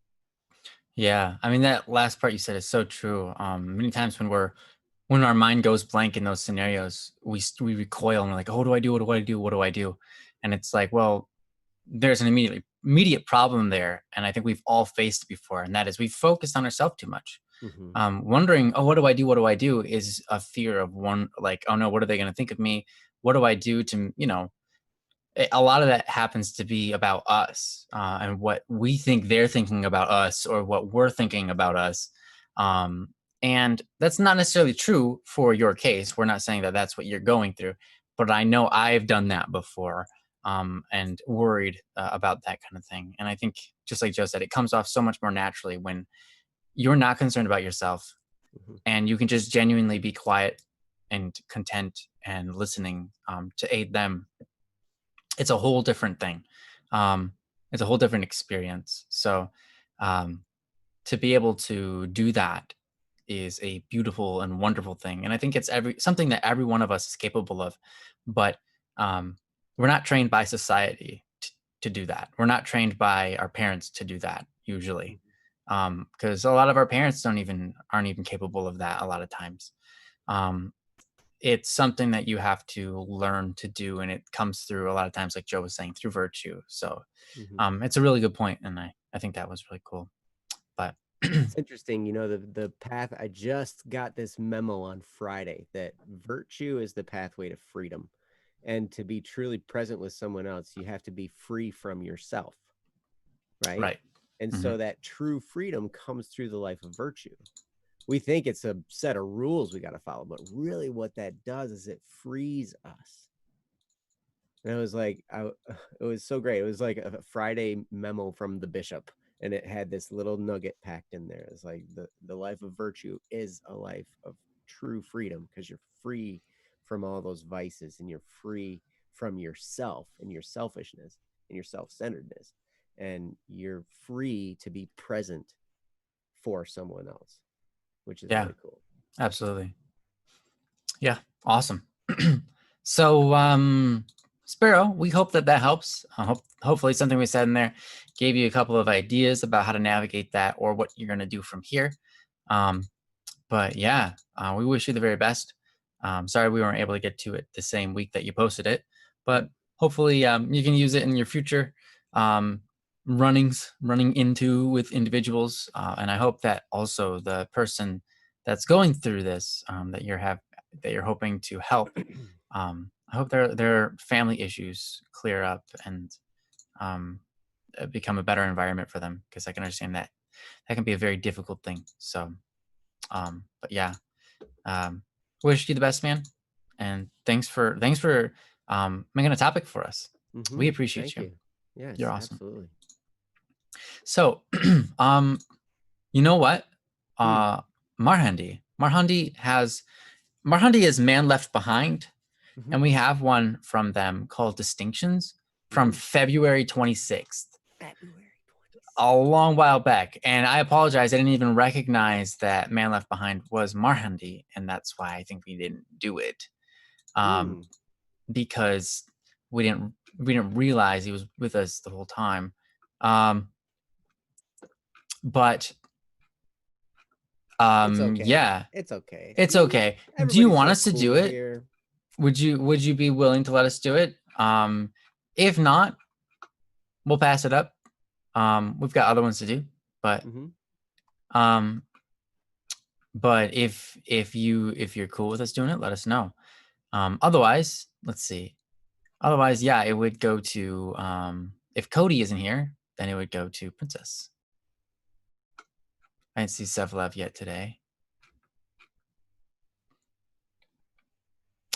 [SPEAKER 1] Yeah, I mean, that last part you said is so true. Many times when our mind goes blank in those scenarios, we recoil and we're like, oh, what do I do? What do I do? What do I do? And it's like, well, there's an immediate problem there, and I think we've all faced it before, and that is we focused on ourselves too much. Wondering, oh, what do I do? What do I do? Is a fear of one, like, oh no, what are they going to think of me? What do I do to, a lot of that happens to be about us and what we think they're thinking about us or what we're thinking about us. Um, and that's not necessarily true for your case. We're not saying that that's what you're going through, but I know I've done that before and worried about that kind of thing. And I think, just like Joe said, it comes off so much more naturally when you're not concerned about yourself and you can just genuinely be quiet and content and listening to aid them. It's a whole different thing. It's a whole different experience. So to be able to do that is a beautiful and wonderful thing. And I think it's something that every one of us is capable of, but we're not trained by society to do that. We're not trained by our parents to do that usually. Because a lot of our parents aren't even capable of that a lot of times. It's something that you have to learn to do, and it comes through a lot of times, like Joe was saying, through virtue. So it's a really good point, and I think that was really cool. But
[SPEAKER 2] it's interesting, the path. I just got this memo on Friday that virtue is the pathway to freedom, and to be truly present with someone else, you have to be free from yourself, right? And so that true freedom comes through the life of virtue. We think it's a set of rules we got to follow, but really what that does is it frees us. And I was like, it was so great. It was like a Friday memo from the bishop, and it had this little nugget packed in there. It's like the life of virtue is a life of true freedom, because you're free from all those vices, and you're free from yourself and your selfishness and your self-centeredness, and you're free to be present for someone else, which is really cool.
[SPEAKER 1] Absolutely. Yeah. Awesome. So, Sparrow, we hope that helps. Hopefully something we said in there gave you a couple of ideas about how to navigate that or what you're going to do from here. But yeah, we wish you the very best. Sorry we weren't able to get to it the same week that you posted it, but hopefully you can use it in your future running into with individuals. And I hope that also the person that's going through this that you're hoping to help, I hope their family issues clear up and become a better environment for them, because I can understand that that can be a very difficult thing. So, but yeah, wish you the best, man. And thanks for making a topic for us. We appreciate
[SPEAKER 2] Thank you. Yes,
[SPEAKER 1] You're awesome.
[SPEAKER 2] Absolutely.
[SPEAKER 1] So, you know what? Marhandi is Man Left Behind, and we have one from them called Distinctions from February 26th. A long while back. And I apologize, I didn't even recognize that Man Left Behind was Marhandi, and that's why I think we didn't do it. Because we didn't realize he was with us the whole time. But
[SPEAKER 2] it's okay.
[SPEAKER 1] Yeah,
[SPEAKER 2] it's okay.
[SPEAKER 1] It's okay. Do you want us to do it?
[SPEAKER 2] Here.
[SPEAKER 1] Would you be willing to let us do it? If not, we'll pass it up. We've got other ones to do, but but if you're cool with us doing it, let us know. Otherwise, let's see. Otherwise, yeah, it would go to if Cody isn't here, then it would go to Princess. I didn't see Sevlev yet today.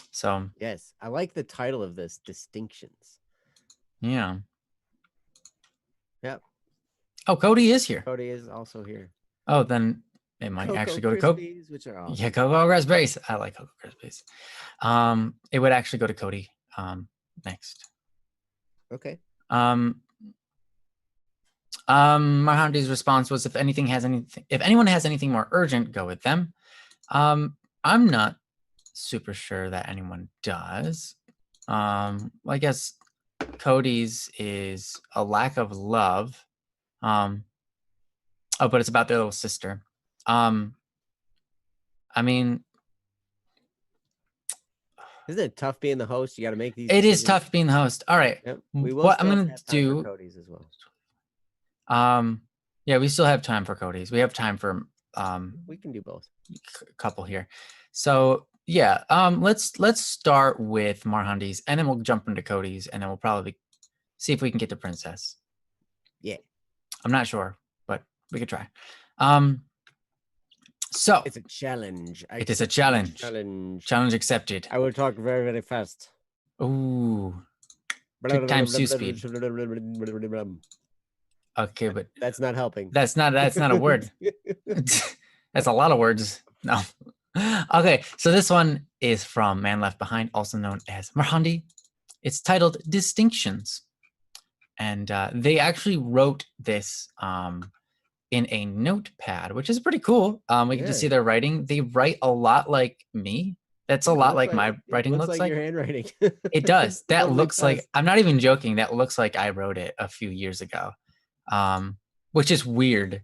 [SPEAKER 1] So
[SPEAKER 2] yes, I like the title of this, Distinctions.
[SPEAKER 1] Yeah.
[SPEAKER 2] Yep.
[SPEAKER 1] Oh, Cody is here.
[SPEAKER 2] Cody is also here.
[SPEAKER 1] Oh, then it might actually go to Cody.
[SPEAKER 2] Which are awesome.
[SPEAKER 1] Yeah, Cocoa Crispies. I like Cocoa Crispies. It would actually go to Cody next.
[SPEAKER 2] Okay.
[SPEAKER 1] Marhandi's response was, if anyone has anything more urgent, go with them. I'm not super sure that anyone does. I guess Cody's is a lack of love. Oh, but it's about their little sister. I mean,
[SPEAKER 2] isn't it tough being the host? You got to make these.
[SPEAKER 1] It is tough being the host. All right.
[SPEAKER 2] Yep. We will.
[SPEAKER 1] What I'm gonna do?
[SPEAKER 2] Cody's as well.
[SPEAKER 1] Yeah, we still have time for Cody's. We have time for
[SPEAKER 2] we can do both.
[SPEAKER 1] A couple here. So yeah, let's start with Marhandi's, and then we'll jump into Cody's, and then we'll probably see if we can get to Princess.
[SPEAKER 2] Yeah.
[SPEAKER 1] I'm not sure, but we could try. So
[SPEAKER 2] it's a challenge.
[SPEAKER 1] It is a challenge. Challenge accepted.
[SPEAKER 2] I will talk very, very fast.
[SPEAKER 1] Ooh. 2 times 2 speed. Okay, but
[SPEAKER 2] that's not helping.
[SPEAKER 1] That's not a word. That's a lot of words. No. Okay, so this one is from Man Left Behind, also known as Marhandi. It's titled Distinctions. And they actually wrote this in a notepad, which is pretty cool. We get to see their writing. They write a lot like me. That's a lot like my writing looks like.
[SPEAKER 2] Your handwriting.
[SPEAKER 1] It does. That looks like, I'm not even joking. That looks like I wrote it a few years ago, which is weird.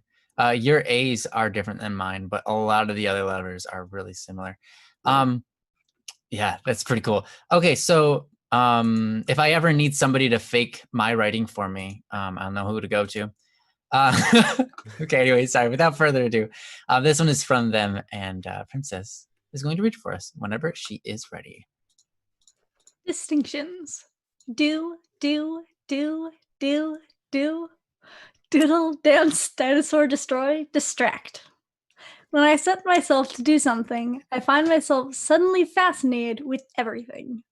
[SPEAKER 1] Your A's are different than mine, but a lot of the other letters are really similar. Yeah, that's pretty cool. Okay, so if I ever need somebody to fake my writing for me, I don't know who to go to. Okay, anyway, sorry. Without further ado, this one is from them, and Princess is going to read for us whenever she is ready.
[SPEAKER 3] Distinctions. Do, doodle, dance, dinosaur, destroy, distract. When I set myself to do something, I find myself suddenly fascinated with everything.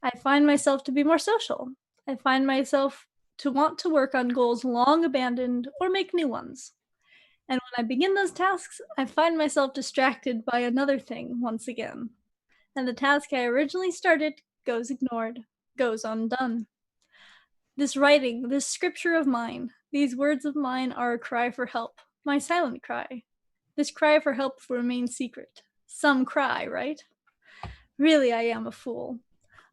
[SPEAKER 3] I find myself to be more social. I find myself to want to work on goals long abandoned or make new ones. And when I begin those tasks, I find myself distracted by another thing once again. And the task I originally started goes ignored, goes undone. This writing, this scripture of mine, these words of mine are a cry for help, my silent cry. This cry for help remains secret. Some cry, right? Really, I am a fool.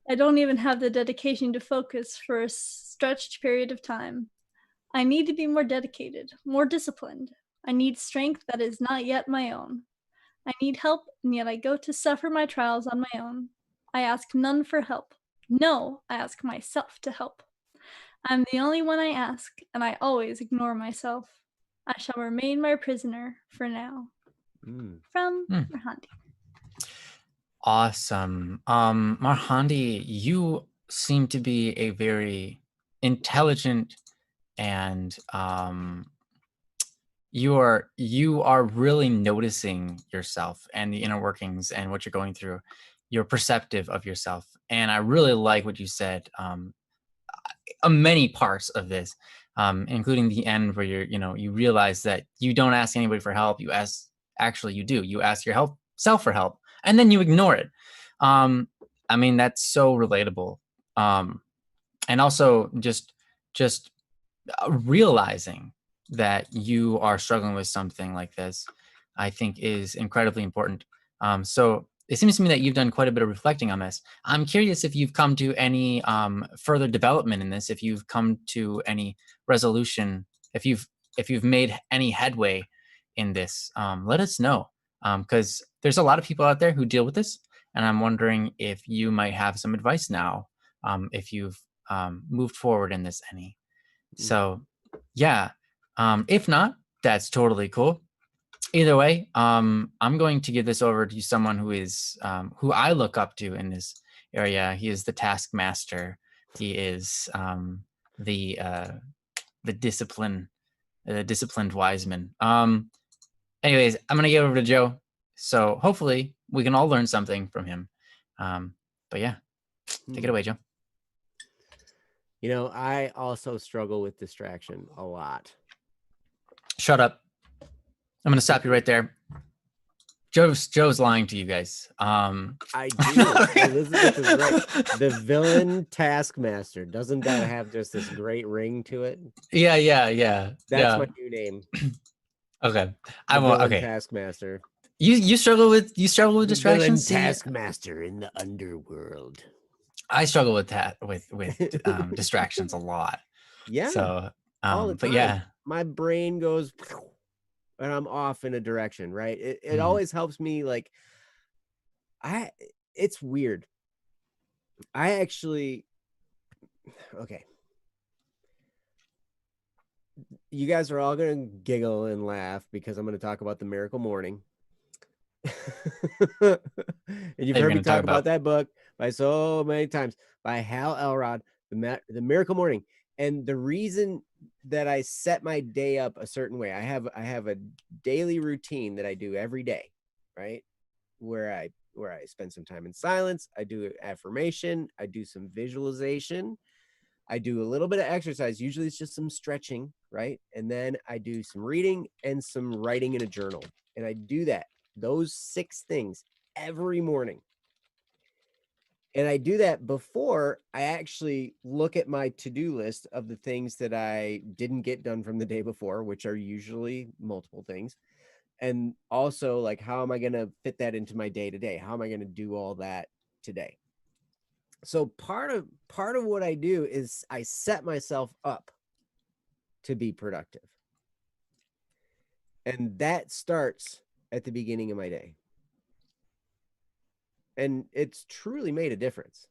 [SPEAKER 3] I don't even have the dedication to focus for a stretched period of time. I need to be more dedicated, more disciplined. I need strength that is not yet my own. I need help, and yet I go to suffer my trials on my own. I ask none for help. No, I ask myself to help. I'm the only one I ask, and I always ignore myself. I shall remain my prisoner for now. From Marhandi.
[SPEAKER 1] Awesome. Marhandi, you seem to be a very intelligent and you are really noticing yourself and the inner workings and what you're going through. You're perceptive of yourself, and I really like what you said. Many parts of this, including the end where you realize that you don't ask anybody for help. Actually, you do. You ask your self for help, and then you ignore it. I mean, that's so relatable. And also just realizing that you are struggling with something like this, I think is incredibly important. So it seems to me that you've done quite a bit of reflecting on this. I'm curious if you've come to any further development in this, if you've come to any resolution, if you've made any headway in this. Let us know, because there's a lot of people out there who deal with this, and I'm wondering if you might have some advice now, if you've moved forward in this any. So, yeah. If not, that's totally cool. Either way, I'm going to give this over to someone who I look up to in this area. He is the taskmaster. He is the disciplined wise man. Anyways, I'm gonna give it over to Joe. So hopefully we can all learn something from him. But yeah, take it away, Joe.
[SPEAKER 2] I also struggle with distraction a lot.
[SPEAKER 1] Shut up. I'm gonna stop you right there. Joe's lying to you guys.
[SPEAKER 2] I do. Elizabeth is right. The villain taskmaster doesn't that have just this great ring to it?
[SPEAKER 1] Yeah.
[SPEAKER 2] That's my new name.
[SPEAKER 1] Okay.
[SPEAKER 2] Okay. Taskmaster.
[SPEAKER 1] You struggle with distractions.
[SPEAKER 2] Villain taskmaster in the underworld.
[SPEAKER 1] I struggle with that with distractions a lot.
[SPEAKER 2] Yeah.
[SPEAKER 1] So
[SPEAKER 2] all the time.
[SPEAKER 1] But yeah,
[SPEAKER 2] my brain goes and I'm off in a direction, right? It always helps me. Like it's weird. Okay. You guys are all going to giggle and laugh because I'm going to talk about The Miracle Morning. And you've heard me talk about that book by so many times, by Hal Elrod, The Miracle Morning. And the reason that I set my day up a certain way, I have a daily routine that I do every day, right? Where I spend some time in silence. I do affirmation. I do some visualization. I do a little bit of exercise. Usually it's just some stretching, right? And then I do some reading and some writing in a journal. And I do those 6 things every morning. And I do that before I actually look at my to-do list of the things that I didn't get done from the day before, which are usually multiple things. And also, like, how am I going to fit that into my day-to-day? How am I going to do all that today? So part of what I do is I set myself up to be productive. And that starts at the beginning of my day. And it's truly made a difference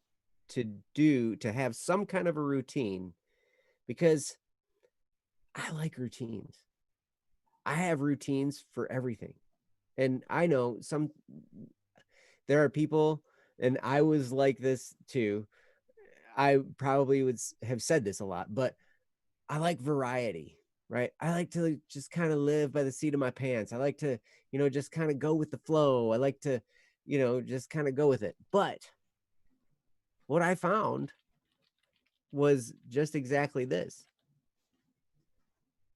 [SPEAKER 2] to have some kind of a routine, because I like routines. I have routines for everything. And I know there are people, and I was like this too. I probably would have said this a lot, but I like variety, right? I like to just kind of live by the seat of my pants. I like to, just kind of go with the flow. I like to, just kind of go with it. But what I found was just exactly this,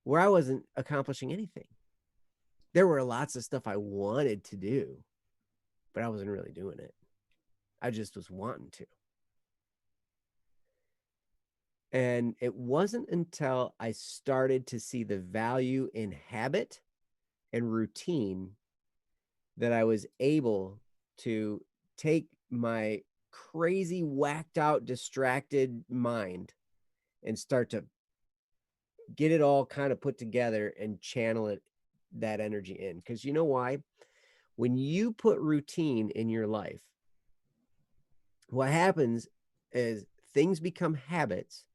[SPEAKER 2] where I wasn't accomplishing anything. There were lots of stuff I wanted to do, but I wasn't really doing it. I just was wanting to. And it wasn't until I started to see the value in habit and routine that I was able to take my crazy, whacked out, distracted mind and start to get it all kind of put together and channel that energy in. Because you know why? When you put routine in your life, what happens is things become habits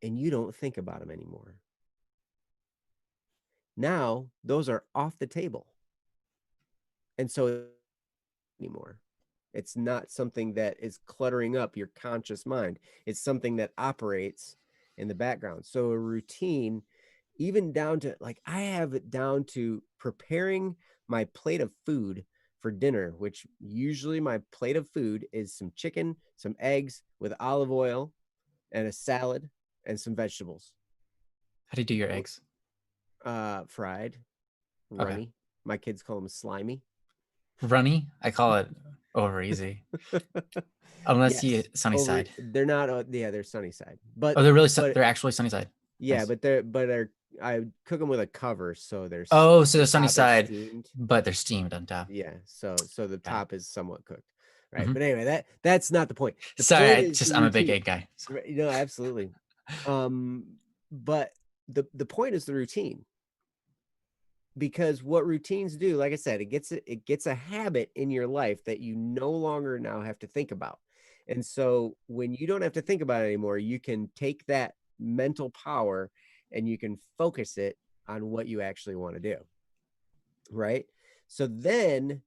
[SPEAKER 2] and you don't think about them anymore. Now, those are off the table. And so anymore. It's not something that is cluttering up your conscious mind. It's something that operates in the background. So a routine even down to like, I have it down to preparing my plate of food for dinner, which usually my plate of food is some chicken, some eggs with olive oil and a salad and some vegetables.
[SPEAKER 1] How do you do your eggs?
[SPEAKER 2] Fried,
[SPEAKER 1] Okay.
[SPEAKER 2] runny. My kids call them slimy.
[SPEAKER 1] Runny? I call it over easy. Unless you sunny side.
[SPEAKER 2] They're not. Yeah, they're sunny side. But
[SPEAKER 1] Oh, they're actually sunny side.
[SPEAKER 2] yeah,
[SPEAKER 1] Nice.
[SPEAKER 2] but I cook them with a cover, so they're
[SPEAKER 1] Oh, so they're sunny
[SPEAKER 2] top is
[SPEAKER 1] side,
[SPEAKER 2] steamed.
[SPEAKER 1] but they're steamed on top.
[SPEAKER 2] Yeah, so the top is somewhat cooked, right?
[SPEAKER 1] Mhm.
[SPEAKER 2] But anyway, that's not the point. The
[SPEAKER 1] Sorry,
[SPEAKER 2] point is
[SPEAKER 1] I'm a big
[SPEAKER 2] routine.
[SPEAKER 1] egg guy. So.
[SPEAKER 2] Right, no, absolutely. But the point is the routine, because what routines do, like I said, it gets a habit in your life that you no longer now have to think about. And so when you don't have to think about it anymore, you can take that mental power and you can focus it on what you actually want to do. Right? So then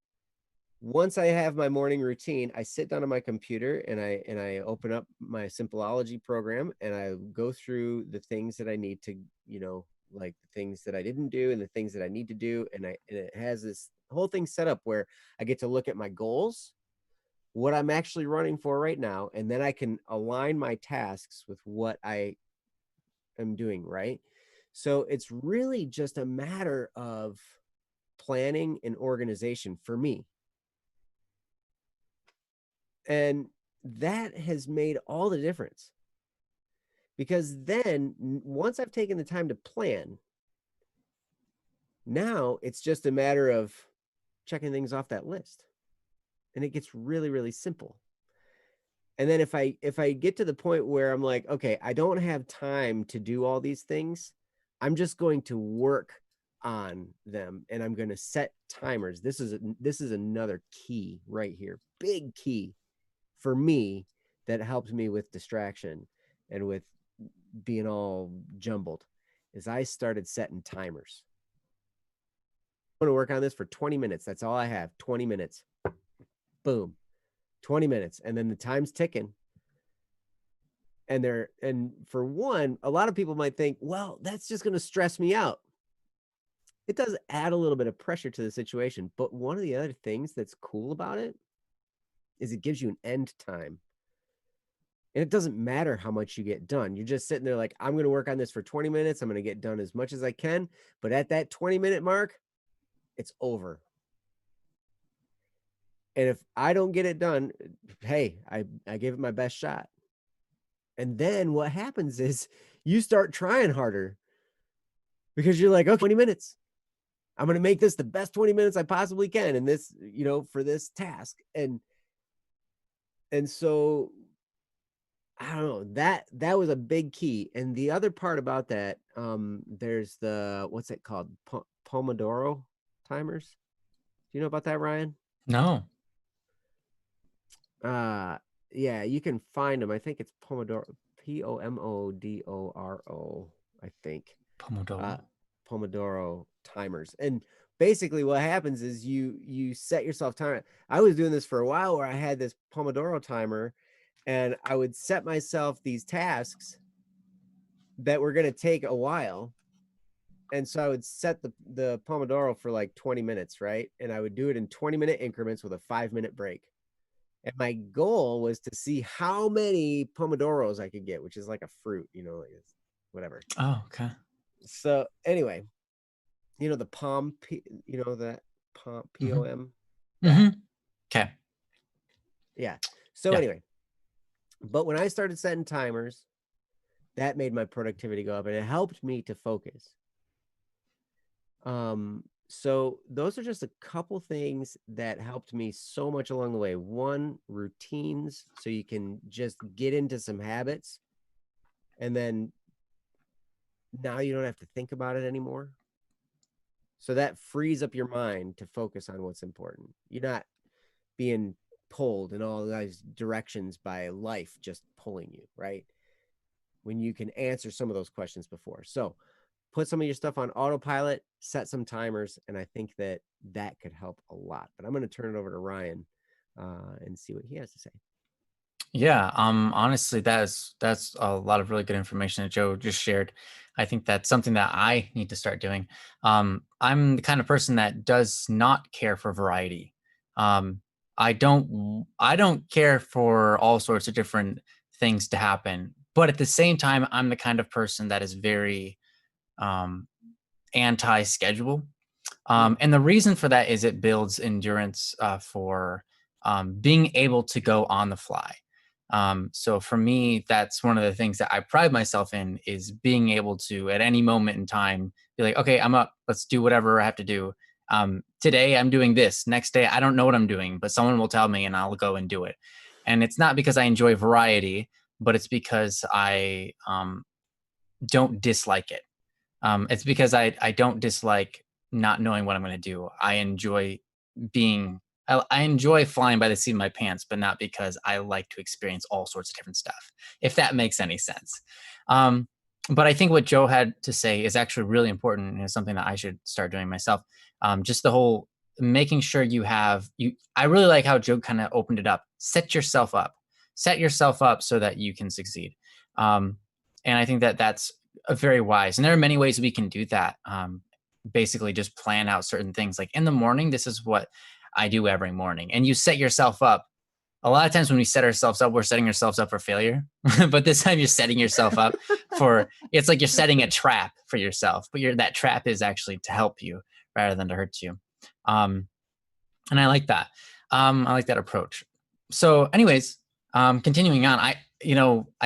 [SPEAKER 2] once I have my morning routine, I sit down on my computer and I open up my Simpleology program and I go through the things that I need to, like the things that I didn't do and the things that I need to do. And it has this whole thing set up where I get to look at my goals, what I'm actually running for right now, and then I can align my tasks with what I am doing, right? So it's really just a matter of planning and organization for me. And that has made all the difference, because then once I've taken the time to plan, now it's just a matter of checking things off that list, and it gets really, really simple. And then if I get to the point where I'm like, okay, I don't have time to do all these things, I'm just going to work on them and I'm going to set timers. This is another key right here, big key for me, that helped me with distraction and with being all jumbled, is I started setting timers. I'm going to work on this for 20 minutes. That's all I have. 20 minutes. Boom. 20 minutes. And then the time's ticking. And for one, a lot of people might think, well, that's just going to stress me out. It does add a little bit of pressure to the situation. But one of the other things that's cool about it is it gives you an end time. And it doesn't matter how much you get done. You're just sitting there like, I'm going to work on this for 20 minutes. I'm going to get done as much as I can. But at that 20-minute mark, it's over. And if I don't get it done, hey, I gave it my best shot. And then what happens is you start trying harder, because you're like, okay, 20 minutes. I'm going to make this the best 20 minutes I possibly can in this, for this task. And so I don't know, that was a big key. And the other part about that, there's the, what's it called? Pomodoro timers. Do you know about that, Ryan?
[SPEAKER 1] No.
[SPEAKER 2] Yeah, you can find them. I think it's Pomodoro, Pomodoro, I think. Pomodoro timers. And basically what happens is you set yourself time. I was doing this for a while where I had this Pomodoro timer, and I would set myself these tasks that were going to take a while. And so I would set the Pomodoro for like 20 minutes, right? And I would do it in 20-minute increments with a 5-minute break. And my goal was to see how many Pomodoros I could get, which is like a fruit, like whatever.
[SPEAKER 1] Oh, okay.
[SPEAKER 2] So anyway, the POM, that POM, POM.
[SPEAKER 1] Mm-hmm. Okay.
[SPEAKER 2] Yeah. So anyway, but when I started setting timers, that made my productivity go up, and it helped me to focus. So those are just a couple things that helped me so much along the way. One, routines, so you can just get into some habits, and then now you don't have to think about it anymore. So that frees up your mind to focus on what's important. You're not being pulled in all those directions by life just pulling you, right? When you can answer some of those questions before. So put some of your stuff on autopilot, set some timers, and I think that could help a lot. But I'm going to turn it over to Ryan and see what he has to say.
[SPEAKER 1] Yeah, honestly, that's a lot of really good information that Joe just shared. I think that's something that I need to start doing. I'm the kind of person that does not care for variety. I don't care for all sorts of different things to happen, but at the same time, I'm the kind of person that is very um, anti-schedule. And the reason for that is it builds endurance for being able to go on the fly. So for me, that's one of the things that I pride myself in, is being able to, at any moment in time, be like, okay, I'm up. Let's do whatever I have to do. Today I'm doing this. Next day, I don't know what I'm doing, but someone will tell me and I'll go and do it. And it's not because I enjoy variety, but it's because I don't dislike it. It's because I don't dislike not knowing what I'm going to do. I enjoy I enjoy flying by the seat of my pants, but not because I like to experience all sorts of different stuff, if that makes any sense. Um, but I think what Joe had to say is actually really important, and is something that I should start doing myself. Just the whole making sure I really like how Joe kind of opened it up. Set yourself up so that you can succeed. And I think that that's very wise. And there are many ways we can do that. Basically just plan out certain things. Like in the morning, this is what I do every morning. And you set yourself up. A lot of times when we set ourselves up, we're setting ourselves up for failure. But this time you're setting yourself up it's like you're setting a trap for yourself, but that trap is actually to help you rather than to hurt you. And I like that. I like that approach. So anyways, continuing on, I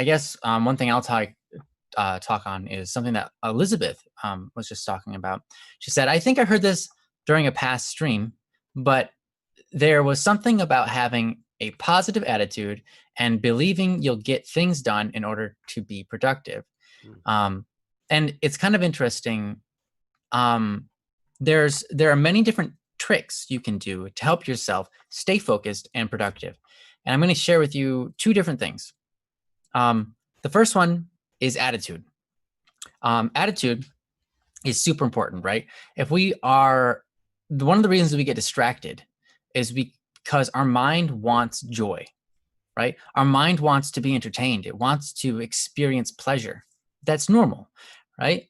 [SPEAKER 1] guess one thing I'll talk on is something that Elizabeth was just talking about. She said, I think I heard this during a past stream, but there was something about having a positive attitude and believing you'll get things done in order to be productive. And it's kind of interesting. There are many different tricks you can do to help yourself stay focused and productive. And I'm going to share with you two different things. The first one is attitude. Attitude is super important, right? One of the reasons we get distracted is because our mind wants joy, right? Our mind wants to be entertained. It wants to experience pleasure. That's normal, right?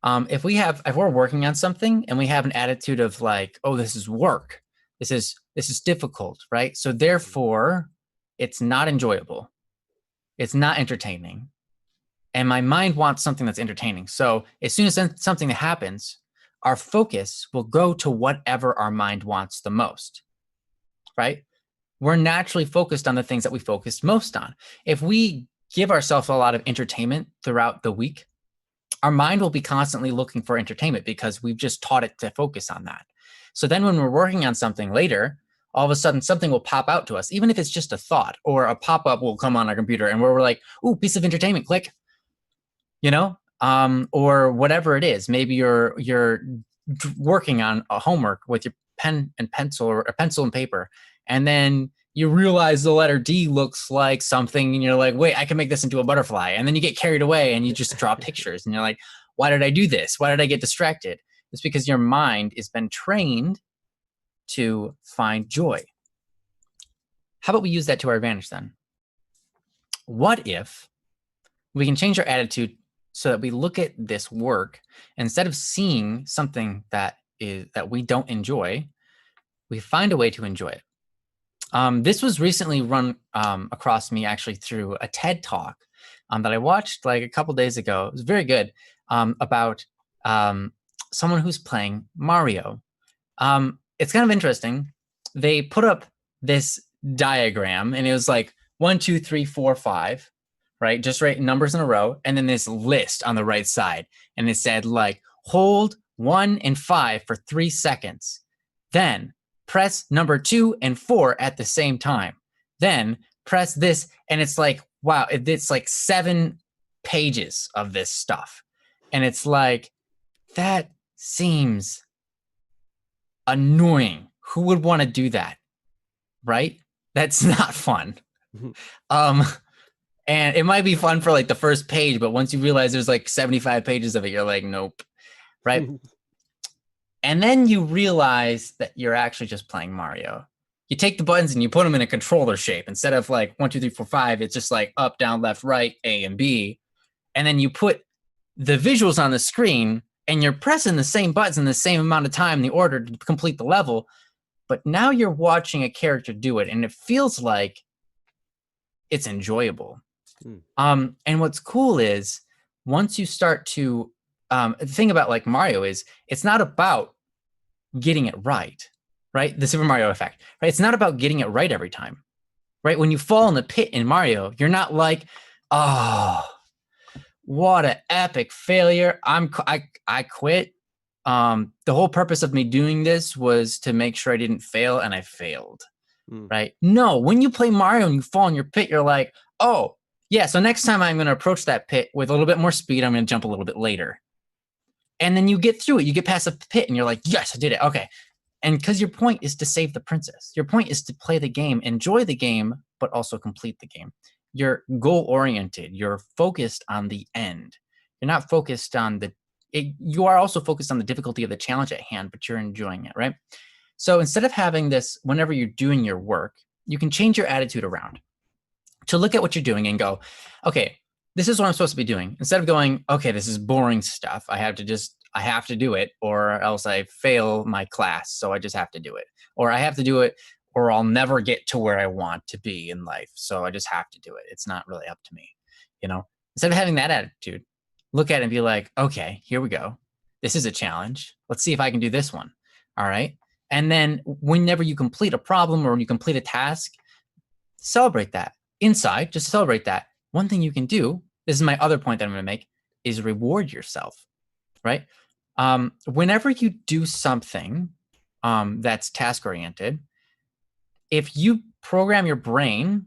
[SPEAKER 1] If we're working on something and we have an attitude of like, oh, this is work, this is difficult, right? So therefore, it's not enjoyable. It's not entertaining. And my mind wants something that's entertaining. So as soon as something happens, our focus will go to whatever our mind wants the most, right? We're naturally focused on the things that we focus most on. If we give ourselves a lot of entertainment throughout the week, our mind will be constantly looking for entertainment because we've just taught it to focus on that. So then when we're working on something later, all of a sudden something will pop out to us, even if it's just a thought, or a pop-up will come on our computer and we're like, ooh, piece of entertainment, click. Or whatever it is. Maybe you're working on a homework with your pen and pencil, or a pencil and paper, and then you realize the letter D looks like something, and you're like, wait, I can make this into a butterfly. And then you get carried away and you just draw pictures, and you're like, why did I do this? Why did I get distracted? It's because your mind has been trained to find joy. How about we use that to our advantage then? What if we can change our attitude so that we look at this work, instead of seeing something that we don't enjoy, we find a way to enjoy it. This was recently run across me actually through a TED Talk that I watched like a couple days ago. It was very good, about someone who's playing Mario. It's kind of interesting. They put up this diagram, and it was like 1, 2, 3, 4, 5. Right? Just write numbers in a row, and then this list on the right side. And it said like, hold 1 and 5 for 3 seconds. Then press number 2 and 4 at the same time. Then press this. And it's like, wow, it's like 7 pages of this stuff. And it's like, that seems annoying. Who would want to do that? Right? That's not fun. And it might be fun for like the first page, but once you realize there's like 75 pages of it, you're like, nope, right? And then you realize that you're actually just playing Mario. You take the buttons and you put them in a controller shape. Instead of like 1, 2, 3, 4, 5, it's just like up, down, left, right, A and B. And then you put the visuals on the screen and you're pressing the same buttons in the same amount of time in the order to complete the level, but now you're watching a character do it and it feels like it's enjoyable. And what's cool is once you start to, the thing about like Mario is it's not about getting it right? The Super Mario effect, right? It's not about getting it right every time, right? When you fall in the pit in Mario, you're not like, oh, what an epic failure. I quit. The whole purpose of me doing this was to make sure I didn't fail, and I failed, right? No, when you play Mario and you fall in your pit, you're like, oh, yeah, so next time I'm going to approach that pit with a little bit more speed. I'm going to jump a little bit later. And then you get through it. You get past the pit, and you're like, yes, I did it. Okay. And because your point is to save the princess. Your point is to play the game, enjoy the game, but also complete the game. You're goal-oriented. You're focused on the end. You're not focused on you are also focused on the difficulty of the challenge at hand, but you're enjoying it, right? So instead of having this, whenever you're doing your work, you can change your attitude around to look at what you're doing and go, okay, this is what I'm supposed to be doing. Instead of going, okay, this is boring stuff. I have to do it, or else I fail my class. So I just have to do it, or I have to do it, or I'll never get to where I want to be in life. So I just have to do it. It's not really up to me. Instead of having that attitude, look at it and be like, okay, here we go. This is a challenge. Let's see if I can do this one. All right. And then whenever you complete a problem or when you complete a task, celebrate that. Inside, just celebrate that. One thing you can do, this is my other point that I'm going to make, is reward yourself, right? Whenever you do something that's task-oriented, if you program your brain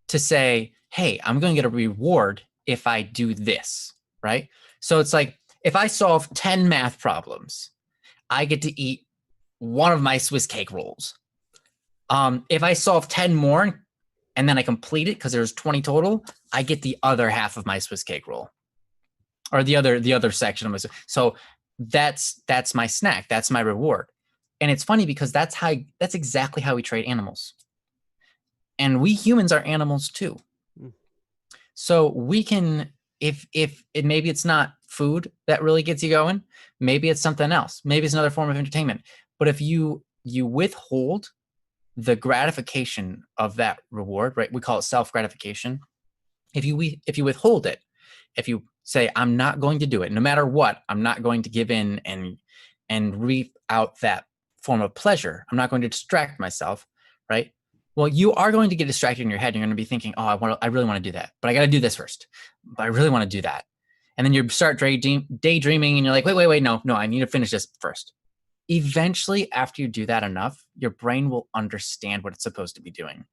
[SPEAKER 1] to say, hey, I'm going to get a reward if I do this, right? So it's like, if I solve 10 math problems, I get to eat one of my Swiss cake rolls. If I solve 10 more and then I complete it because there's 20 total, I get the other half of my Swiss cake roll, or the other section of my. So that's my snack. That's my reward. And it's funny because that's exactly how we treat animals. And we humans are animals too. So we can, if maybe it's not food that really gets you going, maybe it's something else. Maybe it's another form of entertainment. But if you withhold the gratification of that reward, right? We call it self-gratification. If you withhold it, if you say, I'm not going to do it, no matter what, I'm not going to give in and reap out that form of pleasure. I'm not going to distract myself, right? Well, you are going to get distracted in your head. You're going to be thinking, oh, I really want to do that, but I got to do this first. But I really want to do that. And then you start daydreaming and you're like, wait, no, I need to finish this first. Eventually, after you do that enough, your brain will understand what it's supposed to be doing.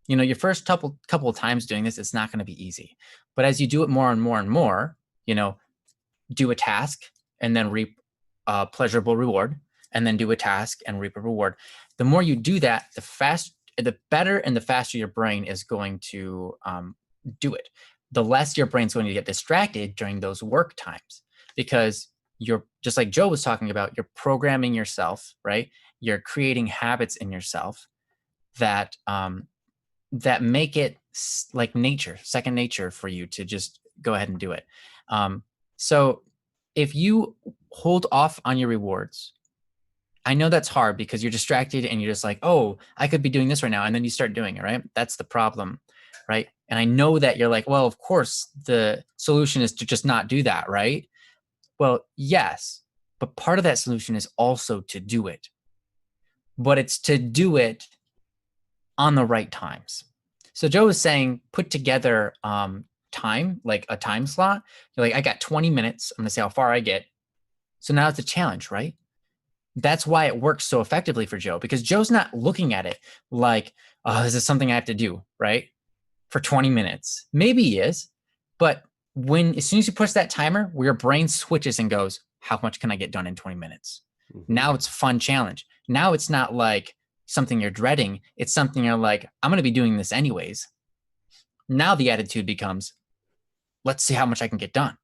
[SPEAKER 1] Your first couple of times doing this, it's not going to be easy. But as you do it more and more and more, do a task and then reap a pleasurable reward, and then do a task and reap a reward. The more you do that, the better and the faster your brain is going to do it. The less your brain's going to get distracted during those work times, because you're, just like Joe was talking about, you're programming yourself, right? You're creating habits in yourself that make it like second nature for you to just go ahead and do it. So if you hold off on your rewards, I know that's hard because you're distracted and you're just like, oh, I could be doing this right now. And then you start doing it, right? That's the problem, right? And I know that you're like, well, of course, the solution is to just not do that, right? Well, yes, but part of that solution is also to do it. But it's to do it on the right times. So Joe was saying, put together time, like a time slot. You're like, I got 20 minutes. I'm going to see how far I get. So now it's a challenge, right? That's why it works so effectively for Joe, because Joe's not looking at it like, oh, this is something I have to do, right? For 20 minutes. Maybe he is, but as soon as you push that timer, where your brain switches and goes, how much can I get done in 20 minutes? Mm-hmm. Now it's a fun challenge. Now it's not like something you're dreading. It's something you're like, I'm going to be doing this anyways. Now the attitude becomes, let's see how much I can get done.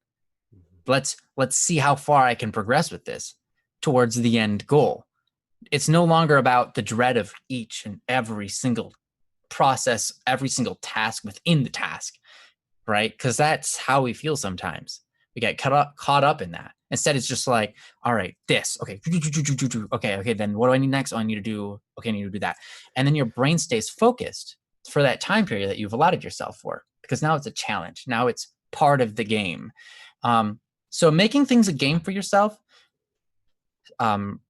[SPEAKER 1] Let's see how far I can progress with this towards the end goal. It's no longer about the dread of each and every single process, every single task within the task, right? Because that's how we feel sometimes. We get caught up in that. Instead, it's just like, all right, this, okay, okay, then what do I need next? Oh, I need to do that. And then your brain stays focused for that time period that you've allotted yourself for, because now it's a challenge. Now it's part of the game. So making things a game for yourself, kind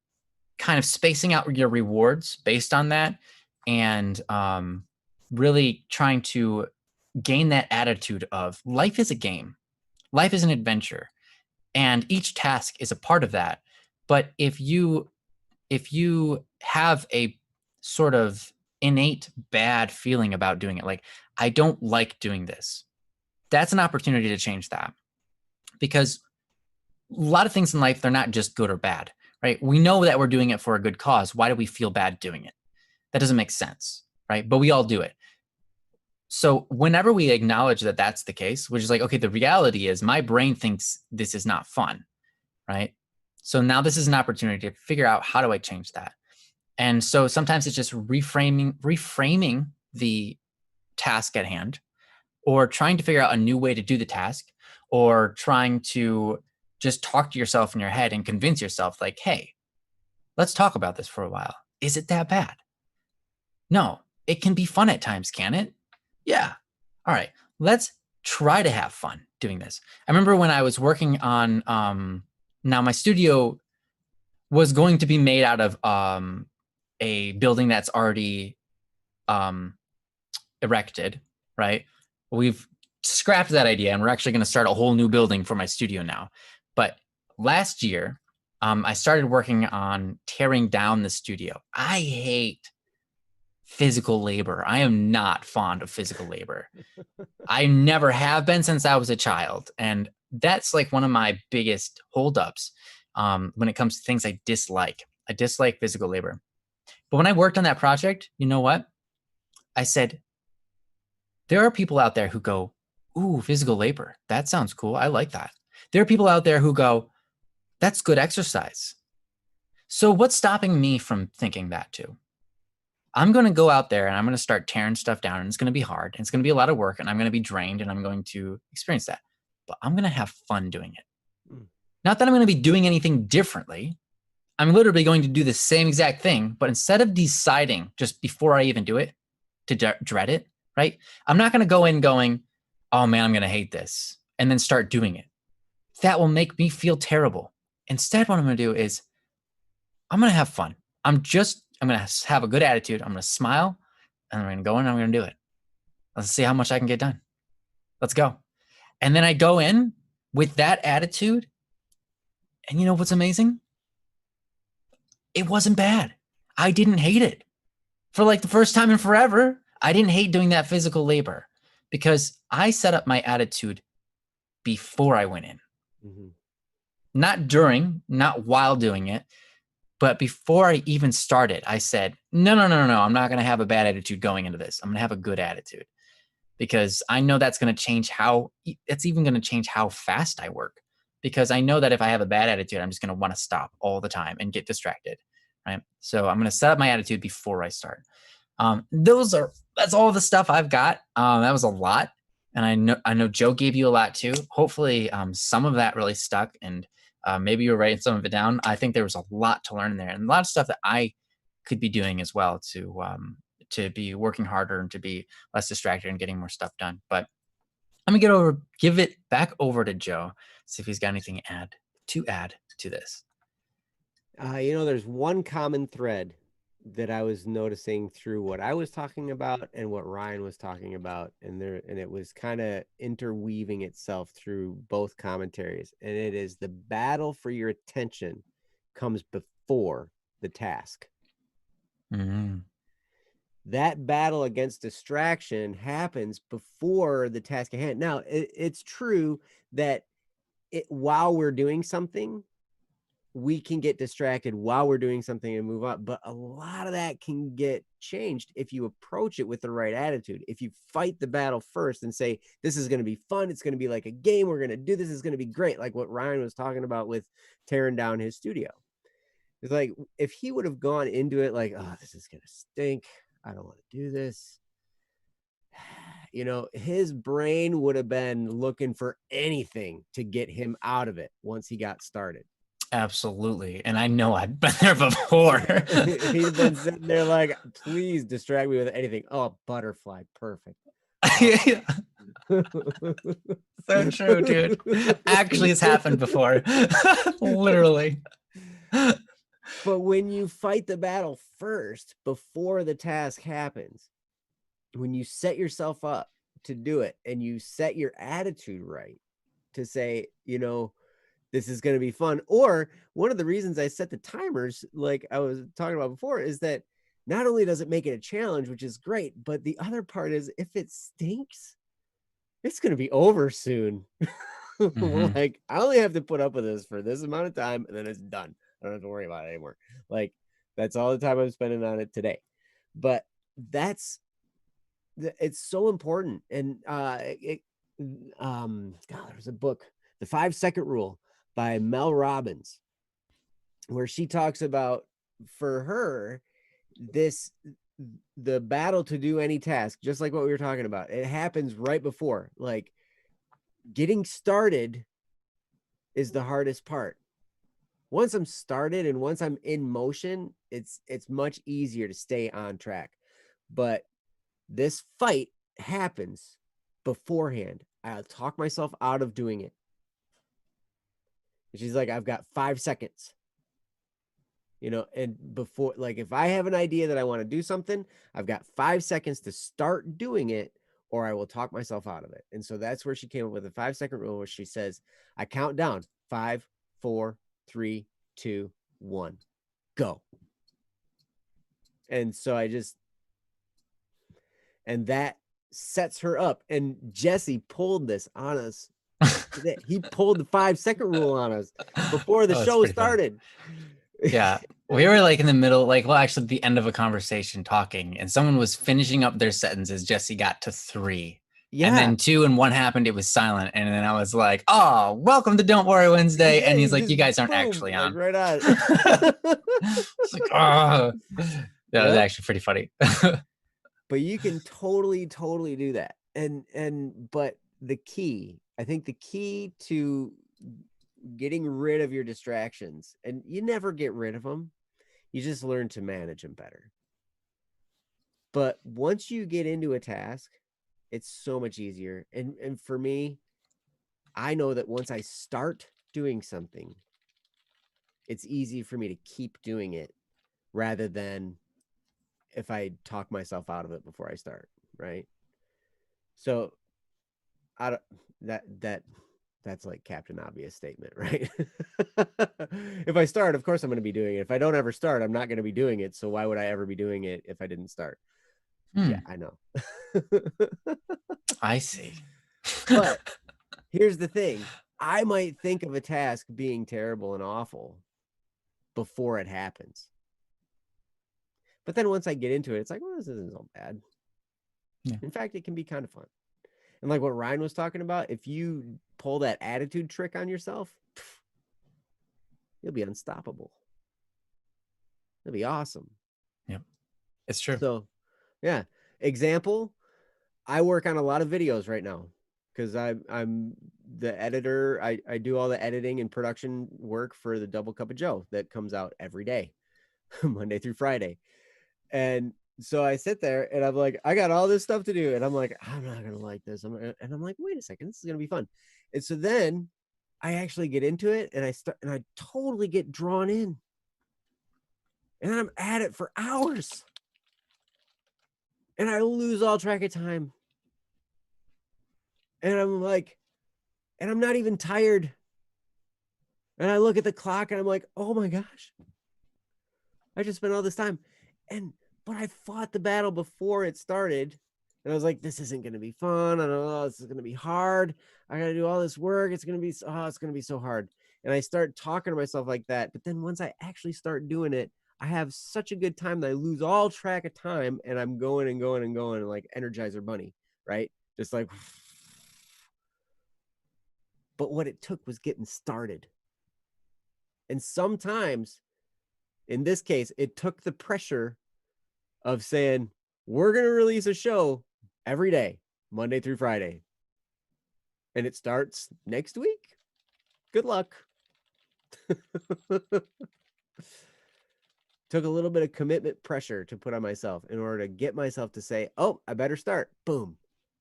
[SPEAKER 1] of spacing out your rewards based on that, and really trying to gain that attitude of life is a game. Life is an adventure. And each task is a part of that. But if you have a sort of innate bad feeling about doing it, like, I don't like doing this, that's an opportunity to change that. Because a lot of things in life, they're not just good or bad, right? We know that we're doing it for a good cause. Why do we feel bad doing it? That doesn't make sense, right? But we all do it. So whenever we acknowledge that that's the case, which is like, okay, the reality is my brain thinks this is not fun, right? So now this is an opportunity to figure out, how do I change that? And so sometimes it's just reframing the task at hand, or trying to figure out a new way to do the task, or trying to just talk to yourself in your head and convince yourself, like, hey, let's talk about this for a while. Is it that bad? No, it can be fun at times, can it? Yeah. All right. Let's try to have fun doing this. I remember when I was working on, now my studio was going to be made out of a building that's already erected, right? We've scrapped that idea, and we're actually going to start a whole new building for my studio now. But last year, I started working on tearing down the studio. I hate physical labor. I am not fond of physical labor. I never have been since I was a child. And that's like one of my biggest holdups when it comes to things I dislike. I dislike physical labor. But when I worked on that project, you know what? I said, there are people out there who go, ooh, physical labor. That sounds cool. I like that. There are people out there who go, that's good exercise. So what's stopping me from thinking that too? I'm going to go out there and I'm going to start tearing stuff down, and it's going to be hard, and it's going to be a lot of work, and I'm going to be drained, and I'm going to experience that. But I'm going to have fun doing it. Not that I'm going to be doing anything differently. I'm literally going to do the same exact thing, but instead of deciding just before I even do it to dread it, right? I'm not going to go in going, oh man, I'm going to hate this, and then start doing it. That will make me feel terrible. Instead, what I'm going to do is I'm going to have fun. I'm going to have a good attitude. I'm going to smile, and I'm going to go in and I'm going to do it. Let's see how much I can get done. Let's go. And then I go in with that attitude. And you know what's amazing? It wasn't bad. I didn't hate it. For like the first time in forever, I didn't hate doing that physical labor, because I set up my attitude before I went in. Mm-hmm. Not during, not while doing it, but before I even started, I said, no. I'm not going to have a bad attitude going into this. I'm going to have a good attitude, because I know that's going to change it's even going to change how fast I work, because I know that if I have a bad attitude, I'm just going to want to stop all the time and get distracted. Right. So I'm going to set up my attitude before I start. That's all the stuff I've got. That was a lot. And I know Joe gave you a lot too. Hopefully some of that really stuck, and maybe you were writing some of it down. I think there was a lot to learn there, and a lot of stuff that I could be doing as well to be working harder and to be less distracted and getting more stuff done. But I'm gonna give it back over to Joe, see if he's got anything to add to this.
[SPEAKER 2] There's one common thread that I was noticing through what I was talking about and what Ryan was talking about, and it was kind of interweaving itself through both commentaries, and it is the battle for your attention comes before the task. Mm-hmm. That battle against distraction happens before the task at hand. Now, it's true that while we're doing something, we can get distracted while we're doing something and move up. But a lot of that can get changed if you approach it with the right attitude. If you fight the battle first and say, this is going to be fun. It's going to be like a game. We're going to do this. It's going to be great. Like what Ryan was talking about with tearing down his studio. It's like, if he would have gone into it like, oh, this is going to stink. I don't want to do this. you know, his brain would have been looking for anything to get him out of it once he got started.
[SPEAKER 1] Absolutely. And I know I'd been there before.
[SPEAKER 2] He'd been sitting there like, please distract me with anything. Oh, butterfly. Perfect.
[SPEAKER 1] Yeah. So true, dude. Actually, it's happened before. Literally.
[SPEAKER 2] But when you fight the battle first, before the task happens, when you set yourself up to do it and you set your attitude right to say, you know, this is going to be fun. Or one of the reasons I set the timers, like I was talking about before, is that not only does it make it a challenge, which is great, but the other part is if it stinks, it's going to be over soon.
[SPEAKER 1] Mhm.
[SPEAKER 2] Like, I only have to put up with this for this amount of time and then it's done. I don't have to worry about it anymore. Like, that's all the time I'm spending on it today. But it's so important. And God, there's a book, The 5-Second Rule by Mel Robbins, where she talks about, for her, the battle to do any task, just like what we were talking about, it happens right before. Like, getting started is the hardest part. Once I'm started and once I'm in motion, it's much easier to stay on track. But this fight happens beforehand. I'll talk myself out of doing it. And she's like, I've got 5 seconds. You know, and before, like, if I have an idea that I want to do something, I've got 5 seconds to start doing it, or I will talk myself out of it. And so that's where she came up with the 5-second rule, where she says, I count down 5, 4, 3, 2, 1, go. And so and that sets her up. And Jesse pulled this on us. He pulled the 5-second rule on us before the show started.
[SPEAKER 1] Yeah. We were like in the middle, like, well, actually at the end of a conversation talking, and someone was finishing up their sentences. Jesse got to 3. Yeah. And then 2 and 1 happened. It was silent. And then I was like, oh, welcome to Don't Worry Wednesday. And he's like, you guys aren't actually on.
[SPEAKER 2] Like, right on.
[SPEAKER 1] It's like, oh, that was actually pretty funny.
[SPEAKER 2] But you can totally do that. But I think the key to getting rid of your distractions, and you never get rid of them, you just learn to manage them better. But once you get into a task, it's so much easier. And for me, I know that once I start doing something, it's easy for me to keep doing it rather than if I talk myself out of it before I start, right? So that's like Captain Obvious statement, right? If I start, of course I'm going to be doing it. If I don't ever start, I'm not going to be doing it. So why would I ever be doing it if I didn't start? Yeah, I know.
[SPEAKER 1] I see.
[SPEAKER 2] But here's the thing. I might think of a task being terrible and awful before it happens. But then once I get into it, it's like, well, this isn't so bad. Yeah. In fact, it can be kind of fun. And like what Ryan was talking about, if you pull that attitude trick on yourself, you'll be unstoppable. It'll be awesome.
[SPEAKER 1] Yep. It's true.
[SPEAKER 2] So, yeah. Example, I work on a lot of videos right now because I'm the editor. I do all the editing and production work for the Double Cup of Joe that comes out every day, Monday through Friday. And so I sit there and I'm like, I got all this stuff to do. And I'm like, I'm not going to like this. And I'm like, wait a second, this is going to be fun. And so then I actually get into it and I totally get drawn in. And then I'm at it for hours. And I lose all track of time. And I'm like, and I'm not even tired. And I look at the clock and I'm like, oh my gosh, I just spent all this time. But I fought the battle before it started. And I was like, this isn't going to be fun. I don't know. This is going to be hard. I got to do all this work. It's going to be so hard. And I start talking to myself like that. But then once I actually start doing it, I have such a good time that I lose all track of time. And I'm going and going and going and like Energizer Bunny, right? Just like, but what it took was getting started. And sometimes, in this case, it took the pressure of saying, we're going to release a show every day. Monday through Friday. And it starts next week. Good luck. Took a little bit of commitment pressure to put on myself in order to get myself to say, oh, I better start. Boom.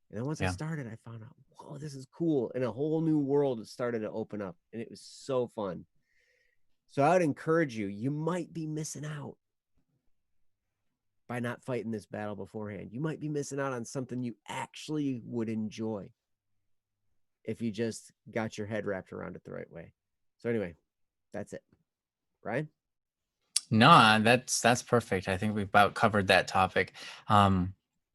[SPEAKER 2] And then once I started, I found out, whoa, this is cool. And a whole new world started to open up. And it was so fun. So I would encourage you, you might be missing out by not fighting this battle beforehand. You might be missing out on something you actually would enjoy if you just got your head wrapped around it the right way. So anyway, that's it. Brian?
[SPEAKER 1] No, that's perfect. I think we've about covered that topic.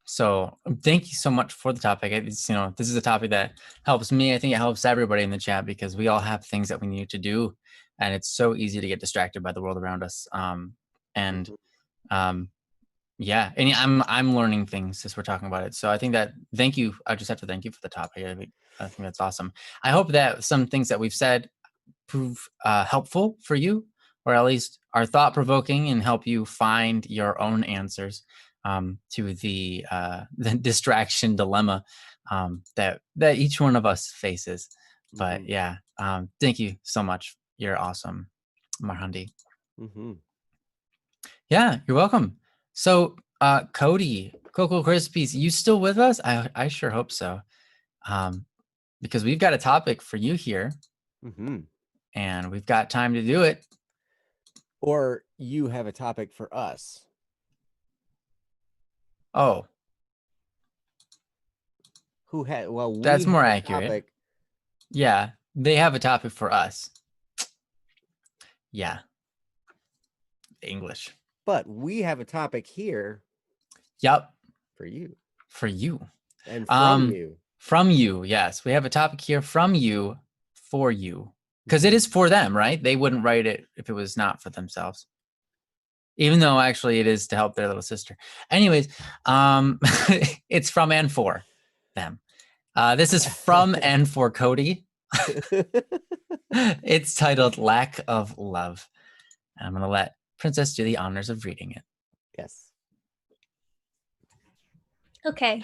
[SPEAKER 1] So thank you so much for the topic. It's, this is a topic that helps me. I think it helps everybody in the chat because we all have things that we need to do, and it's so easy to get distracted by the world around us. Yeah, and I'm learning things as we're talking about it. So I think that thank you. I just have to thank you for the topic. I think that's awesome. I hope that some things that we've said prove helpful for you, or at least are thought provoking and help you find your own answers to the distraction dilemma that each one of us faces. But yeah, thank you so much. You're awesome, Marhandi. Yeah, you're welcome. So, Cody, Cocoa Krispies, you still with us? I sure hope so. Because we've got a topic for you here. And we've got time to do it.
[SPEAKER 2] Or you have a topic for us.
[SPEAKER 1] Oh.
[SPEAKER 2] Who had, well,
[SPEAKER 1] that's more accurate.
[SPEAKER 2] Topic.
[SPEAKER 1] Yeah, they have a topic for us. Yeah. English.
[SPEAKER 2] But we have a topic here.
[SPEAKER 1] Yep.
[SPEAKER 2] For you.
[SPEAKER 1] For you.
[SPEAKER 2] And from you.
[SPEAKER 1] From you, yes. We have a topic here from you, for you. Because it is for them, right? They wouldn't write it if it was not for themselves. Even though actually it is to help their little sister. Anyways, it's from and for them. This is from and for Cody. It's titled Lack of Love. And I'm going to let Princess do the honors of reading it.
[SPEAKER 2] Yes.
[SPEAKER 3] Okay,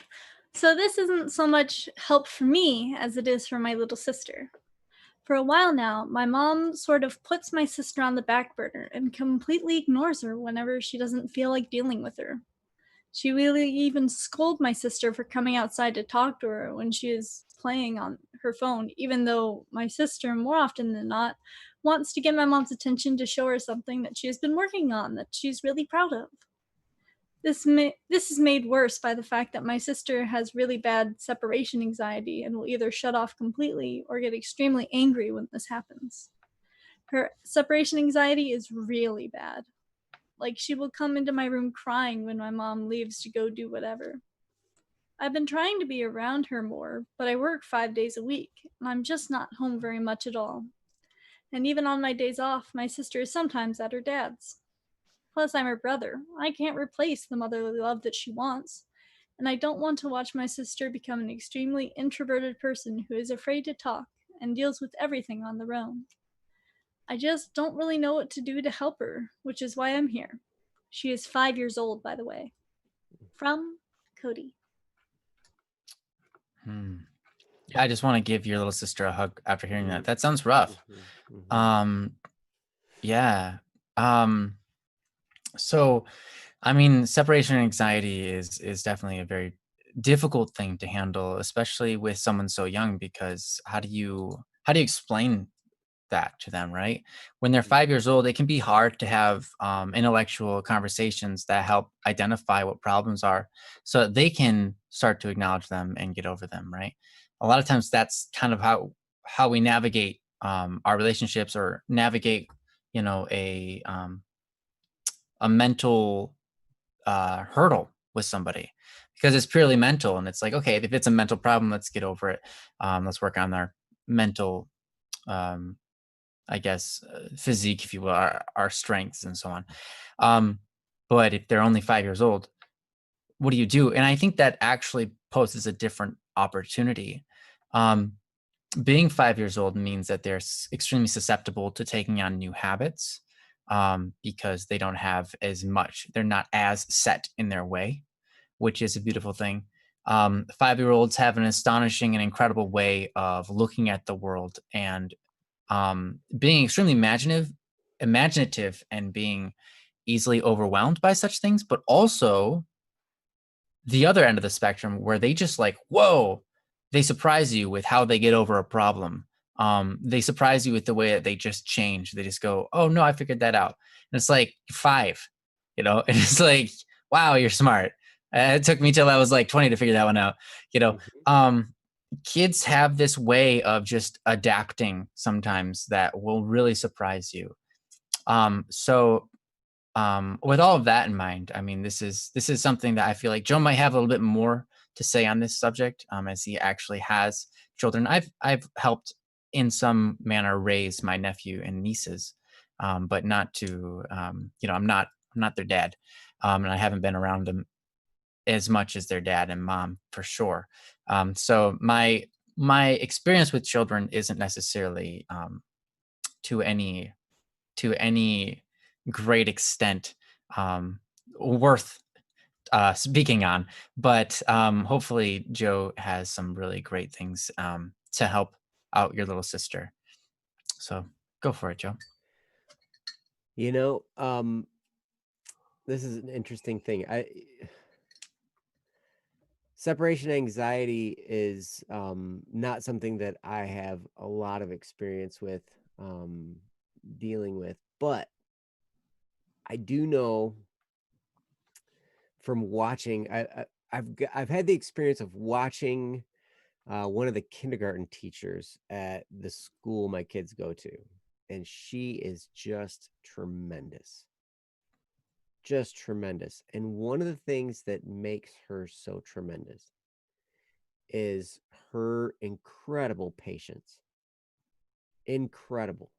[SPEAKER 3] so this isn't so much help for me as it is for my little sister. For a while now, my mom sort of puts my sister on the back burner and completely ignores her whenever she doesn't feel like dealing with her. She really even scolded my sister for coming outside to talk to her when she is playing on her phone, even though my sister, more often than not, wants to get my mom's attention to show her something that she has been working on that she's really proud of. This is made worse by the fact that my sister has really bad separation anxiety and will either shut off completely or get extremely angry when this happens. Her separation anxiety is really bad. Like, she will come into my room crying when my mom leaves to go do whatever. I've been trying to be around her more, but I work 5 days a week, and I'm just not home very much at all. And even on my days off, my sister is sometimes at her dad's. Plus, I'm her brother. I can't replace the motherly love that she wants. And I don't want to watch my sister become an extremely introverted person who is afraid to talk and deals with everything on their own. I just don't really know what to do to help her, which is why I'm here. She is 5 years old, by the way. From Cody.
[SPEAKER 1] Yeah, I just want to give your little sister a hug after hearing that. That sounds rough. Yeah. So, I mean, separation anxiety is definitely a very difficult thing to handle, especially with someone so young, because how do you explain that to them, right? When they're 5 years old, it can be hard to have intellectual conversations that help identify what problems are so that they can start to acknowledge them and get over them, right? A lot of times that's kind of how we navigate our relationships, or navigate, a mental hurdle with somebody, because it's purely mental. And it's like, okay, if it's a mental problem, let's get over it. Let's work on our mental, I guess, physique, if you will, our strengths and so on. But if they're only 5 years old, what do you do? And I think that actually poses a different opportunity. Being 5 years old means that they're extremely susceptible to taking on new habits, because they don't have as much, they're not as set in their way, which is a beautiful thing. 5-year-olds have an astonishing and incredible way of looking at the world and being extremely imaginative and being easily overwhelmed by such things, but also the other end of the spectrum where they just like, whoa, they surprise you with how they get over a problem. They surprise you with the way that they just change. They just go, oh no, I figured that out. And it's like 5, and it's like, wow, you're smart. It took me till I was like 20 to figure that one out. Kids have this way of just adapting sometimes that will really surprise you. So with all of that in mind, I mean, this is something that I feel like Joe might have a little bit more to say on this subject, as he actually has children. I've helped in some manner raise my nephew and nieces, but not to I'm not their dad, and I haven't been around them as much as their dad and mom for sure. So my experience with children isn't necessarily to any great extent worth speaking on, but hopefully Joe has some really great things to help out your little sister. So go for it, Joe.
[SPEAKER 2] This is an interesting thing. Separation anxiety is not something that I have a lot of experience with dealing with, but I do know from watching. I've had the experience of watching one of the kindergarten teachers at the school my kids go to, and she is just tremendous. Just tremendous. And one of the things that makes her so tremendous is her incredible patience. Incredible.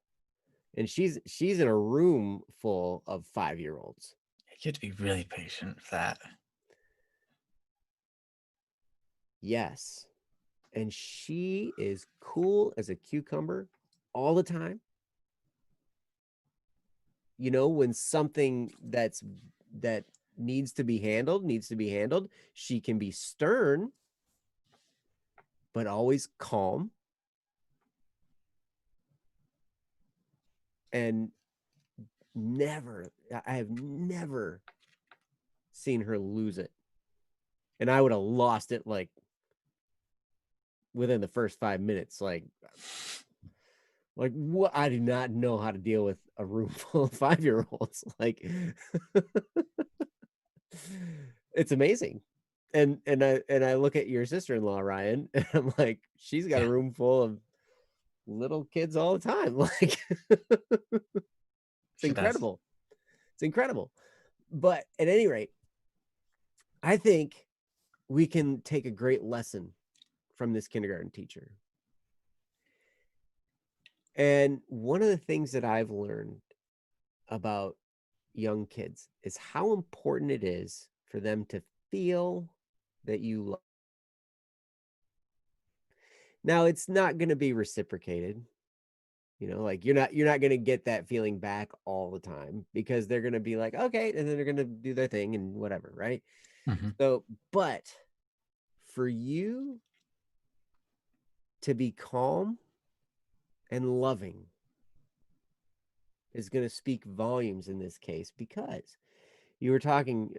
[SPEAKER 2] And she's in a room full of 5-year-olds.
[SPEAKER 1] You have to be really patient for that.
[SPEAKER 2] Yes. And she is cool as a cucumber all the time. When something that needs to be handled, she can be stern, but always calm. And I have never seen her lose it. And I would have lost it like within the first 5 minutes. Like what? I do not know how to deal with a room full of 5-year-olds. Like it's amazing. And I look at your sister-in-law, Ryan, and I'm like, she's got a room full of little kids all the time. Like it's incredible. It's incredible. But at any rate, I think we can take a great lesson from this kindergarten teacher. And one of the things that I've learned about young kids is how important it is for them to feel that you love. Now, it's not going to be reciprocated. Like you're not going to get that feeling back all the time, because they're going to be like, okay, and then they're going to do their thing and whatever, right?
[SPEAKER 1] Mm-hmm.
[SPEAKER 2] So, but for you to be calm and loving is going to speak volumes in this case, because you were talking,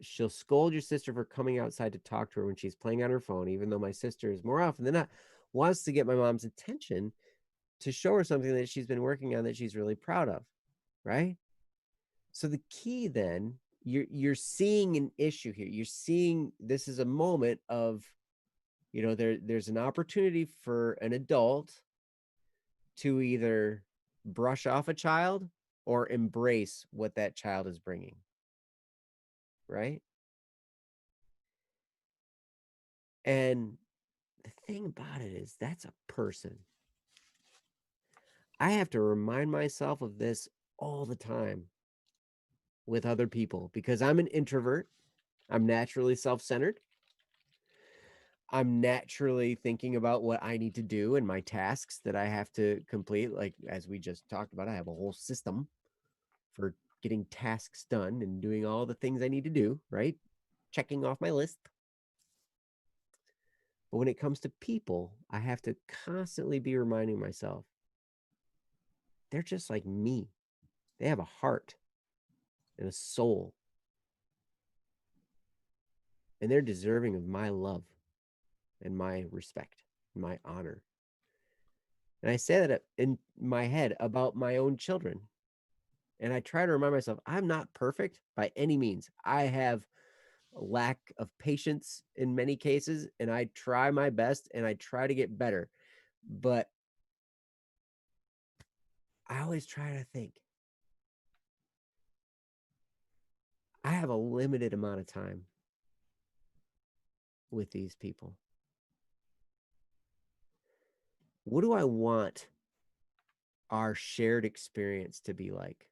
[SPEAKER 2] she'll scold your sister for coming outside to talk to her when she's playing on her phone, even though my sister is more often than not wants to get my mom's attention to show her something that she's been working on that she's really proud of, right? So the key then, you're seeing an issue here. You're seeing this is a moment of, there's an opportunity for an adult to either brush off a child or embrace what that child is bringing, right? And the thing about it is, that's a person. I have to remind myself of this all the time with other people, because I'm an introvert. I'm naturally self-centered. I'm naturally thinking about what I need to do and my tasks that I have to complete. Like, as we just talked about, I have a whole system for getting tasks done and doing all the things I need to do, right? Checking off my list. But when it comes to people, I have to constantly be reminding myself, they're just like me. They have a heart and a soul, and they're deserving of my love and my respect, and my honor. And I say that in my head about my own children. And I try to remind myself, I'm not perfect by any means. I have a lack of patience in many cases, and I try my best and I try to get better. But I always try to think, I have a limited amount of time with these people. What do I want our shared experience to be like?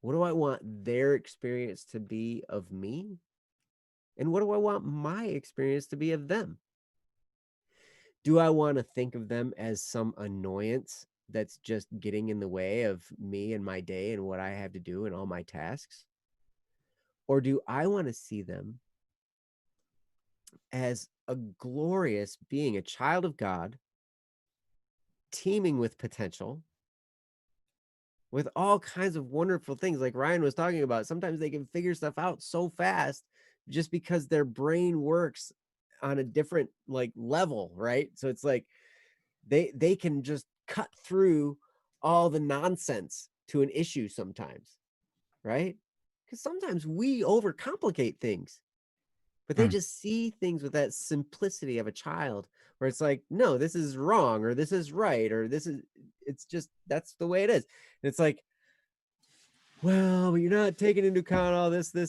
[SPEAKER 2] What do I want their experience to be of me? And what do I want my experience to be of them? Do I want to think of them as some annoyance that's just getting in the way of me and my day and what I have to do and all my tasks? Or do I want to see them as a glorious being, a child of God, teeming with potential, with all kinds of wonderful things like Ryan was talking about? Sometimes they can figure stuff out so fast just because their brain works on a different like level, right? So it's like they can just cut through all the nonsense to an issue sometimes, right? Because sometimes we overcomplicate things, but they just see things with that simplicity of a child where it's like, no, this is wrong, or this is right, or this is, it's just, that's the way it is. And it's like, well, you're not taking into account all this. And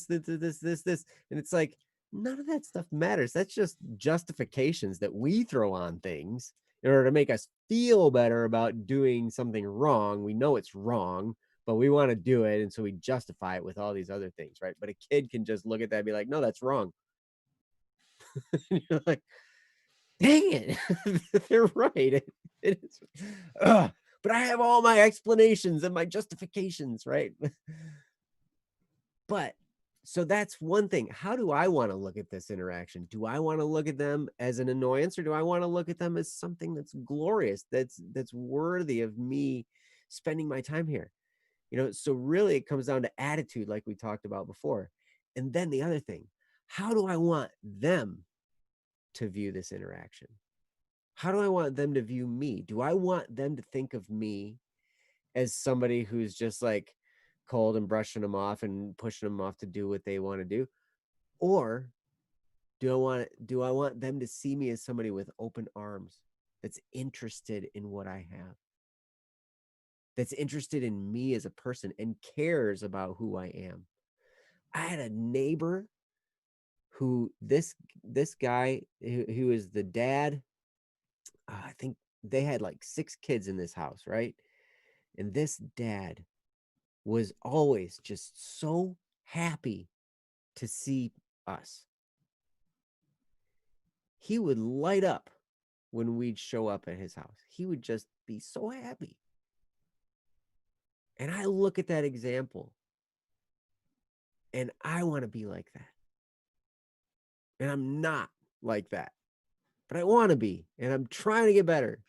[SPEAKER 2] it's like, none of that stuff matters. That's just justifications that we throw on things in order to make us feel better about doing something wrong. We know it's wrong, but we want to do it. And so we justify it with all these other things, right? But a kid can just look at that and be like, no, that's wrong. You're like, dang it, they're right. It is. But I have all my explanations and my justifications, right? But so that's one thing. How do I want to look at this interaction? Do I want to look at them as an annoyance, or do I want to look at them as something that's glorious, that's worthy of me spending my time here? So really it comes down to attitude, like we talked about before. And then the other thing, how do I want them to view this interaction? How do I want them to view me? Do I want them to think of me as somebody who's just like cold and brushing them off and pushing them off to do what they want to do? Or do I want them to see me as somebody with open arms, that's interested in what I have, that's interested in me as a person and cares about who I am? I had a neighbor who this guy who is the dad. I think they had like 6 kids in this house, right? And this dad was always just so happy to see us. He would light up when we'd show up at his house. He would just be so happy. And I look at that example and I want to be like that. And I'm not like that, but I want to be, and I'm trying to get better.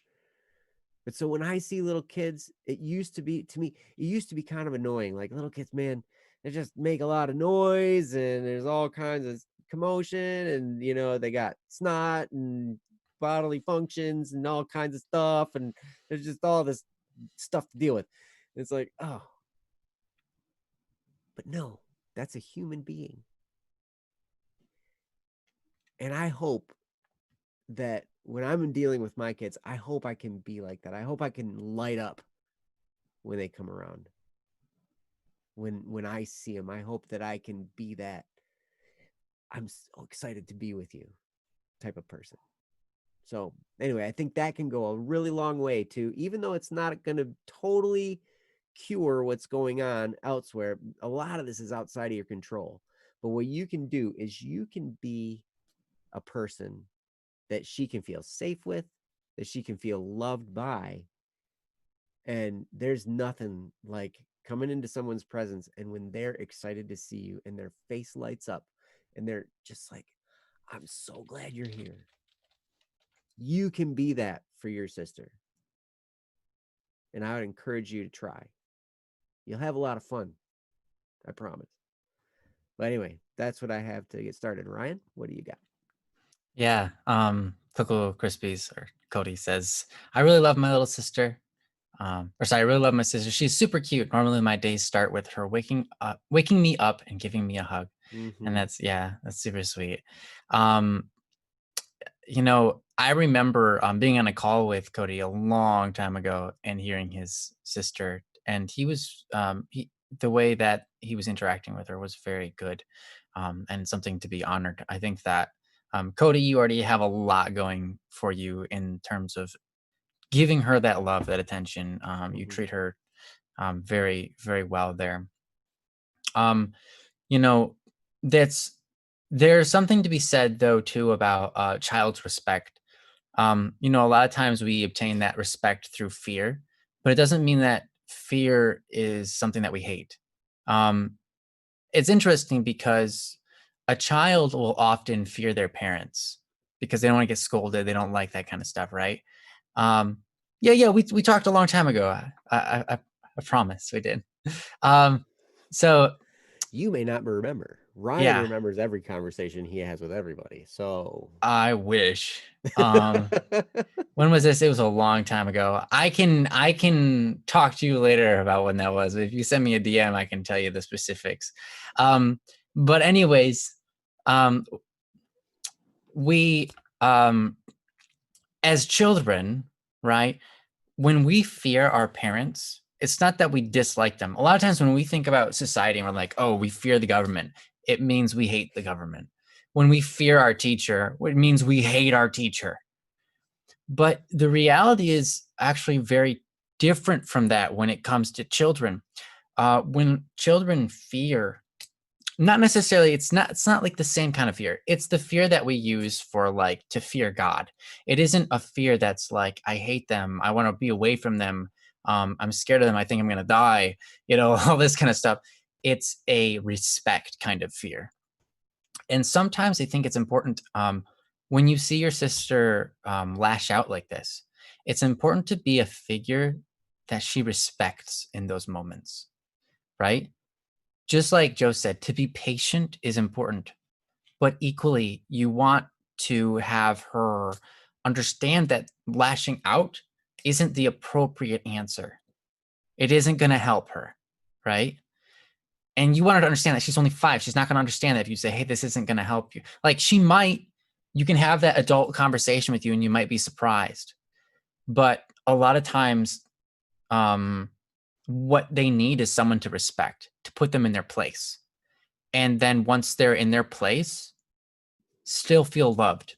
[SPEAKER 2] But so when I see little kids, it used to be, to me, it used to be kind of annoying. Like little kids, man, they just make a lot of noise and there's all kinds of commotion, and they got snot and bodily functions and all kinds of stuff, and there's just all this stuff to deal with. It's like, oh, but no, that's a human being. And I hope that when I'm dealing with my kids, I hope I can be like that. I hope I can light up when they come around. When I see them, I hope that I can be that I'm so excited to be with you type of person. So anyway, I think that can go a really long way too, even though it's not going to totally cure what's going on elsewhere. A lot of this is outside of your control. But what you can do is you can be a person that she can feel safe with, that she can feel loved by. And there's nothing like coming into someone's presence, and when they're excited to see you and their face lights up and they're just like, I'm so glad you're here. you can be that for your sister. And I would encourage you to try. You'll have a lot of fun. I promise. But anyway, that's what I have to get started. Ryan, what do you got?
[SPEAKER 1] Yeah. Cocoa Krispies or Cody says, I really love my little sister. I really love my sister. She's super cute. Normally my days start with her waking me up and giving me a hug. And that's super sweet. I remember being on a call with Cody a long time ago and hearing his sister, and he was the way that he was interacting with her was very good, and something to be honored. I think that Cody, you already have a lot going for you in terms of giving her that love, that attention. You treat her very, very well there. You know, there's something to be said though too about child's respect. A lot of times we obtain that respect through fear, but it doesn't mean that fear is something that we hate. It's interesting because a child will often fear their parents because they don't want to get scolded. They don't like that kind of stuff, right? We talked a long time ago. I promise we did. So
[SPEAKER 2] you may not remember. Ryan remembers every conversation he has with everybody. So
[SPEAKER 1] I wish. When was this? It was a long time ago. I can talk to you later about when that was. If you send me a DM, I can tell you the specifics. But anyways, we as children, right? When we fear our parents, it's not that we dislike them. A lot of times when we think about society and we're like, oh, we fear the government, it means we hate the government. When we fear our teacher, it means we hate our teacher. But the reality is actually very different from that when it comes to children. When children fear, not necessarily, it's not like the same kind of fear. It's the fear that we use for like to fear God. It isn't a fear that's like, I hate them, I want to be away from them, I'm scared of them, I think I'm gonna die, all this kind of stuff. It's a respect kind of fear. And sometimes I think it's important, when you see your sister lash out like this, it's important to be a figure that she respects in those moments, right? Just like Joe said, to be patient is important, but equally, you want to have her understand that lashing out isn't the appropriate answer. It isn't going to help her, right? And you want her to understand that she's only 5. She's not going to understand that if you say, hey, this isn't going to help you. Like you can have that adult conversation with you and you might be surprised. But a lot of times, what they need is someone to respect, to put them in their place. And then once they're in their place, still feel loved.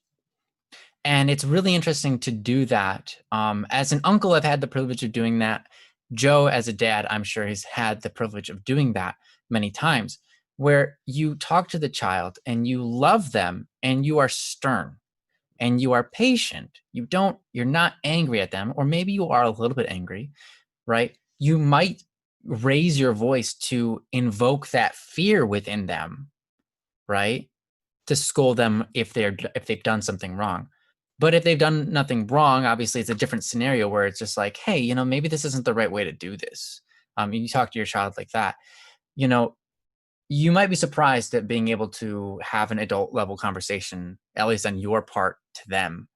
[SPEAKER 1] And it's really interesting to do that. As an uncle, I've had the privilege of doing that. Joe, as a dad, I'm sure has had the privilege of doing that many times, where you talk to the child and you love them and you are stern and you are patient. You're not angry at them, or maybe you are a little bit angry, right? You might raise your voice to invoke that fear within them, right? To scold them if they've done something wrong. But if they've done nothing wrong, obviously it's a different scenario where it's just like, hey, maybe this isn't the right way to do this. You talk to your child like that, you might be surprised at being able to have an adult level conversation, at least on your part, to them.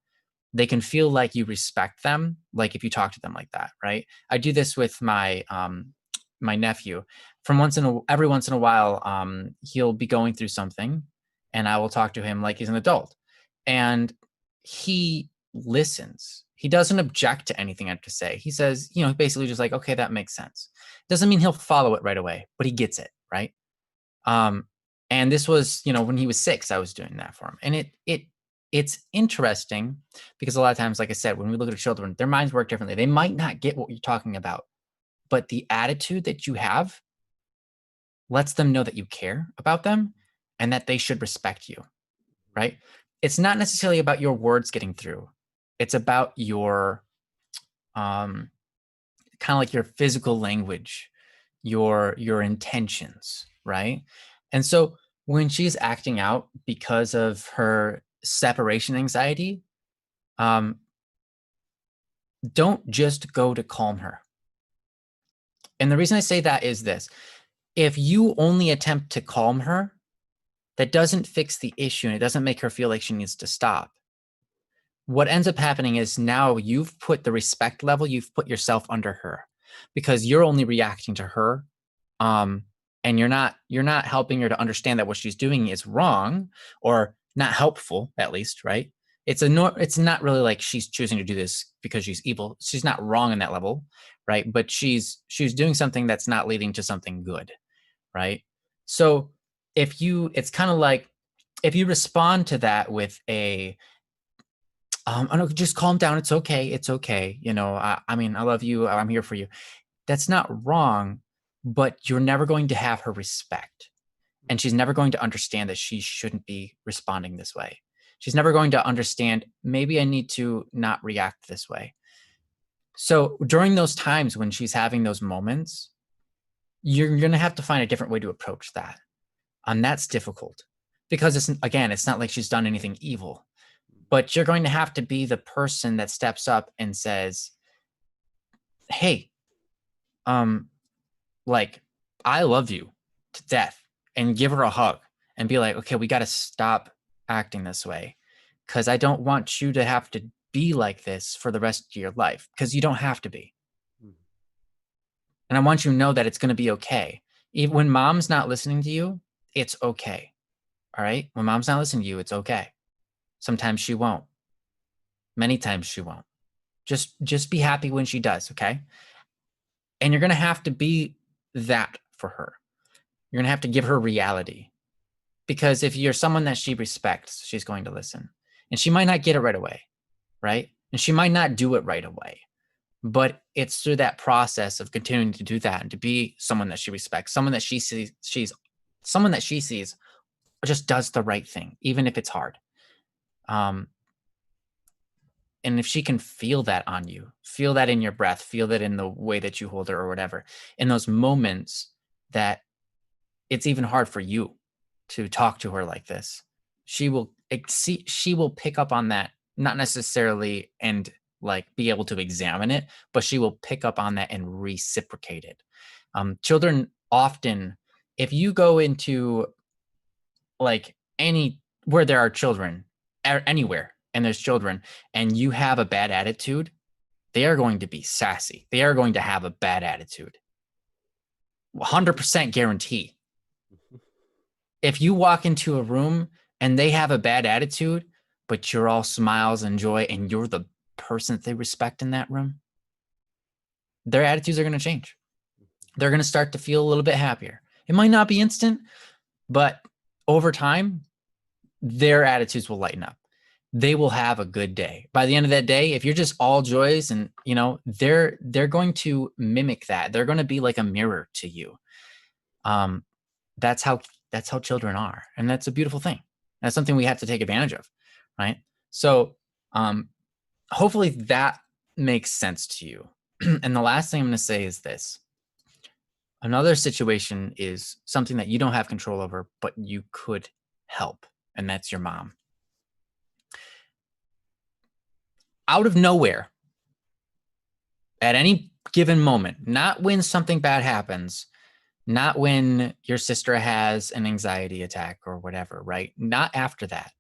[SPEAKER 1] They can feel like you respect them, like if you talk to them like that, right? I do this with my my nephew. Every once in a while, he'll be going through something, and I will talk to him like he's an adult, and he listens. He doesn't object to anything I have to say. He says, basically just like, okay, that makes sense. Doesn't mean he'll follow it right away, but he gets it, right? And this was, when he was 6, I was doing that for him. And it's interesting because a lot of times, like I said, when we look at children, their minds work differently. They might not get what you're talking about, but the attitude that you have lets them know that you care about them and that they should respect you, right? It's not necessarily about your words getting through. It's about your kind of like your physical language, your intentions, right? And so when she's acting out because of her separation anxiety, don't just go to calm her. And the reason I say that is this. If you only attempt to calm her, that doesn't fix the issue and it doesn't make her feel like she needs to stop. What ends up happening is now you've put the respect level, you've put yourself under her because you're only reacting to her. And you're not helping her to understand that what she's doing is wrong or not helpful, at least, right? It's not really like she's choosing to do this because she's evil. She's not wrong in that level, right? But she's doing something that's not leading to something good, right? So it's kind of like if you respond to that with a I don't just calm down. It's okay. It's okay. I mean, I love you. I'm here for you. That's not wrong, but you're never going to have her respect. And she's never going to understand that she shouldn't be responding this way. She's never going to understand, maybe I need to not react this way. So during those times when she's having those moments, you're going to have to find a different way to approach that. And that's difficult because it's not like she's done anything evil, but you're going to have to be the person that steps up and says, hey, like, I love you to death, and give her a hug and be like, okay, we got to stop acting this way because I don't want you to have to be like this for the rest of your life because you don't have to be. And I want you to know that it's going to be okay. Even when mom's not listening to you, it's okay. All right. When mom's not listening to you, it's okay. Sometimes she won't. Many times she won't. Just be happy when she does. Okay. And you're going to have to be that for her. You're going to have to give her reality. Because if you're someone that she respects, she's going to listen. And she might not get it right away, right? And she might not do it right away. But it's through that process of continuing to do that and to be someone that she respects, someone that she sees, just does the right thing, even if it's hard. And if she can feel that on you, feel that in your breath, feel that in the way that you hold her or whatever, in those moments that it's even hard for you to talk to her like this, she will pick up on that, not necessarily and like be able to examine it, but she will pick up on that and reciprocate it. Children often, if you go into like where there are children, anywhere, and there's children, and you have a bad attitude, they are going to be sassy. They are going to have a bad attitude. 100% guarantee. If you walk into a room and they have a bad attitude, but you're all smiles and joy and you're the person that they respect in that room, their attitudes are going to change. They're going to start to feel a little bit happier. It might not be instant, but over time, their attitudes will lighten up. They will have a good day. By the end of that day, if you're just all joys and, they're going to mimic that. They're going to be like a mirror to you. That's how children are. And that's a beautiful thing. That's something we have to take advantage of. Right. So, hopefully that makes sense to you. And the last thing I'm going to say is this. Another situation is something that you don't have control over, but you could help. And that's your mom. Out of nowhere, at any given moment, not when something bad happens, not when your sister has an anxiety attack or whatever, right? Not after that.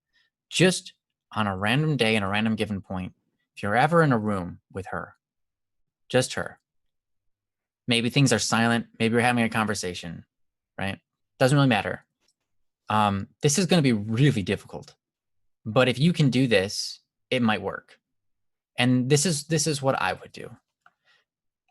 [SPEAKER 1] Just on a random day and a random given point, if you're ever in a room with her, just her, maybe things are silent, maybe you're having a conversation, right? Doesn't really matter. This is going to be really difficult. But if you can do this, it might work. And this is what I would do.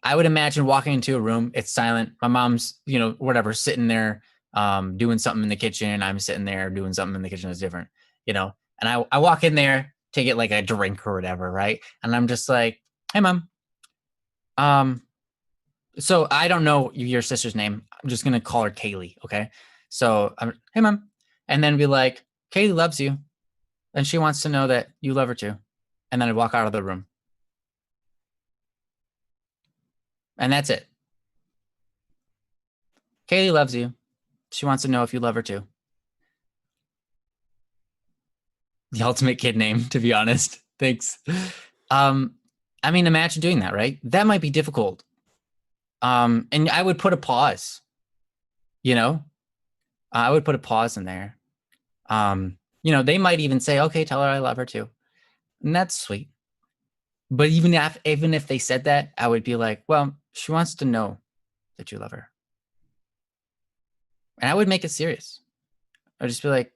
[SPEAKER 1] I would imagine walking into a room, it's silent. My mom's, whatever, sitting there doing something in the kitchen, and I'm sitting there doing something in the kitchen that's different, and I walk in there to get like a drink or whatever, right? And I'm just like, hey, Mom. So I don't know your sister's name. I'm just going to call her Kaylee, okay? So, hey, Mom. And then be like, Kaylee loves you, and she wants to know that you love her too. And then I'd walk out of the room. And that's it. Kaylee loves you. She wants to know if you love her too. The ultimate kid name, to be honest. Thanks. I mean, imagine doing that, right? That might be difficult. And I would put a pause, you know, I would put a pause in there. They might even say, okay, tell her I love her too. And that's sweet. But even if they said that, I would be like, well, she wants to know that you love her. And I would make it serious. I'd just be like,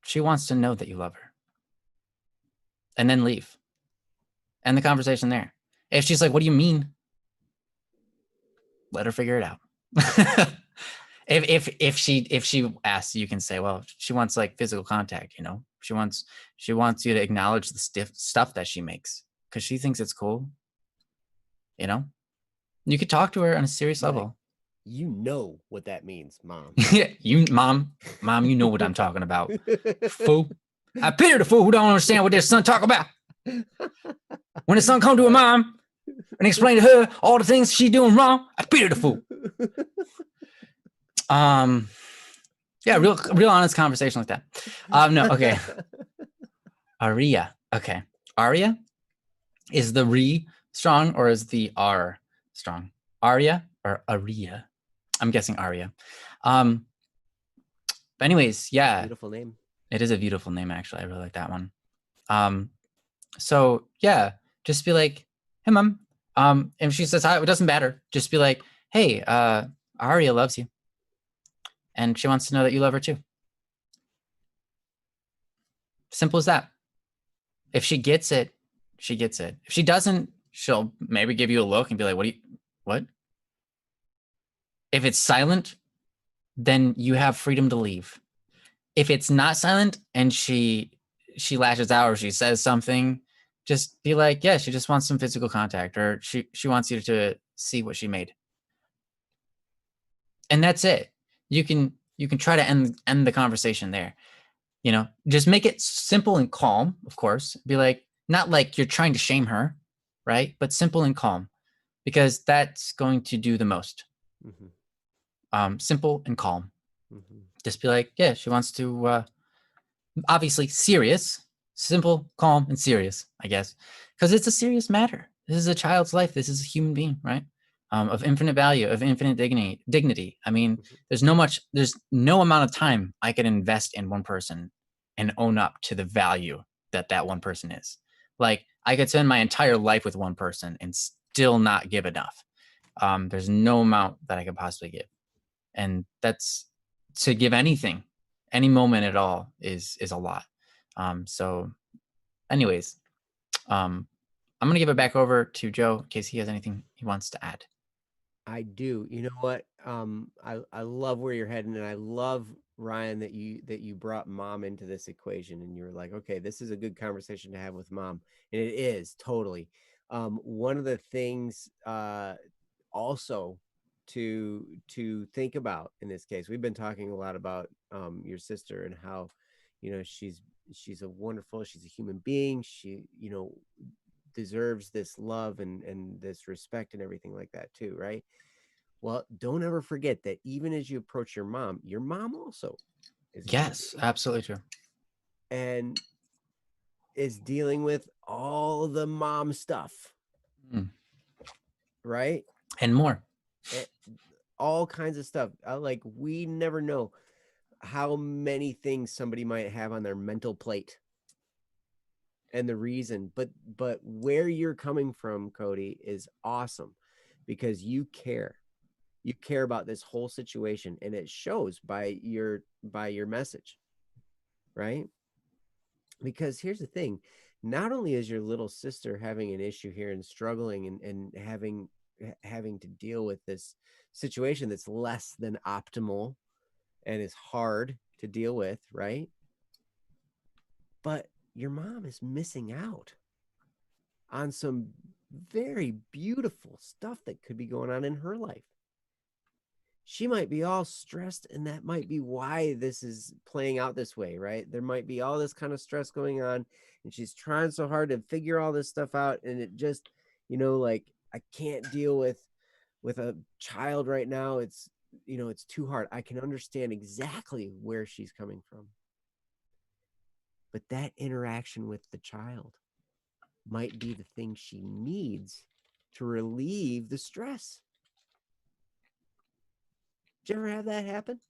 [SPEAKER 1] she wants to know that you love her. And then leave. End the conversation there. If she's like, what do you mean? Let her figure it out. if she asks, you can say, well, she wants like physical contact, She wants you to acknowledge the stiff stuff that she makes because she thinks it's cool. You could talk to her on a serious level.
[SPEAKER 2] You know what that means, Mom.
[SPEAKER 1] Mom, you know what I'm talking about. Fool. I pity the fool who don't understand what their son talk about. When his son come to her mom and explain to her all the things she's doing wrong, I pity the fool. Yeah, real honest conversation like that. No, okay. Aria. Okay. Aria? Is the re strong or is the R strong? Aria or Aria? I'm guessing Aria. But anyways, yeah.
[SPEAKER 2] Beautiful name.
[SPEAKER 1] It is a beautiful name, actually. I really like that one. So yeah, just be like, hey, Mom. If she says hi, it doesn't matter. Just be like, hey, Aria loves you. And she wants to know that you love her too. Simple as that. If she gets it, she gets it. If she doesn't, she'll maybe give you a look and be like, what? If it's silent, then you have freedom to leave. If it's not silent and she lashes out or she says something, just be like, yeah, she just wants some physical contact or she wants you to see what she made. And that's it. You can try to end the conversation there. Just make it simple and calm, of course. Be like, not like you're trying to shame her, right? But simple and calm, because that's going to do the most. Mm-hmm. Simple and calm. Mm-hmm. Just be like, yeah, she wants to, obviously serious, simple, calm, and serious, I guess, because it's a serious matter. This is a child's life. This is a human being, right? Of infinite value, of infinite dignity. I mean, there's no amount of time I could invest in one person and own up to the value that one person is. Like, I could spend my entire life with one person and still not give enough. There's no amount that I could possibly give. And that's to give anything, any moment at all is a lot. So anyways, I'm going to give it back over to Joe in case he has anything he wants to add.
[SPEAKER 2] I do. You know what? I love where you're heading, and I love, Ryan, that you brought Mom into this equation, and you were like, okay, this is a good conversation to have with Mom, and it is totally. One of the things also to think about in this case, we've been talking a lot about your sister and how she's she's a human being. She deserves this love and this respect and everything like that too, right? Well, don't ever forget that even as you approach your mom also is,
[SPEAKER 1] yes, absolutely true,
[SPEAKER 2] and is dealing with all the mom stuff, right?
[SPEAKER 1] And more,
[SPEAKER 2] all kinds of stuff. Like, we never know how many things somebody might have on their mental plate and the reason, but where you're coming from, Cody, is awesome, because you care about this whole situation, and it shows by your message, right? Because here's the thing, not only is your little sister having an issue here and struggling and having to deal with this situation that's less than optimal and is hard to deal with, right? But your mom is missing out on some very beautiful stuff that could be going on in her life. She might be all stressed, and that might be why this is playing out this way, right? There might be all this kind of stress going on, and she's trying so hard to figure all this stuff out, and it just, like, I can't deal with a child right now. It's too hard. I can understand exactly where she's coming from. But that interaction with the child might be the thing she needs to relieve the stress. Did you ever have that happen?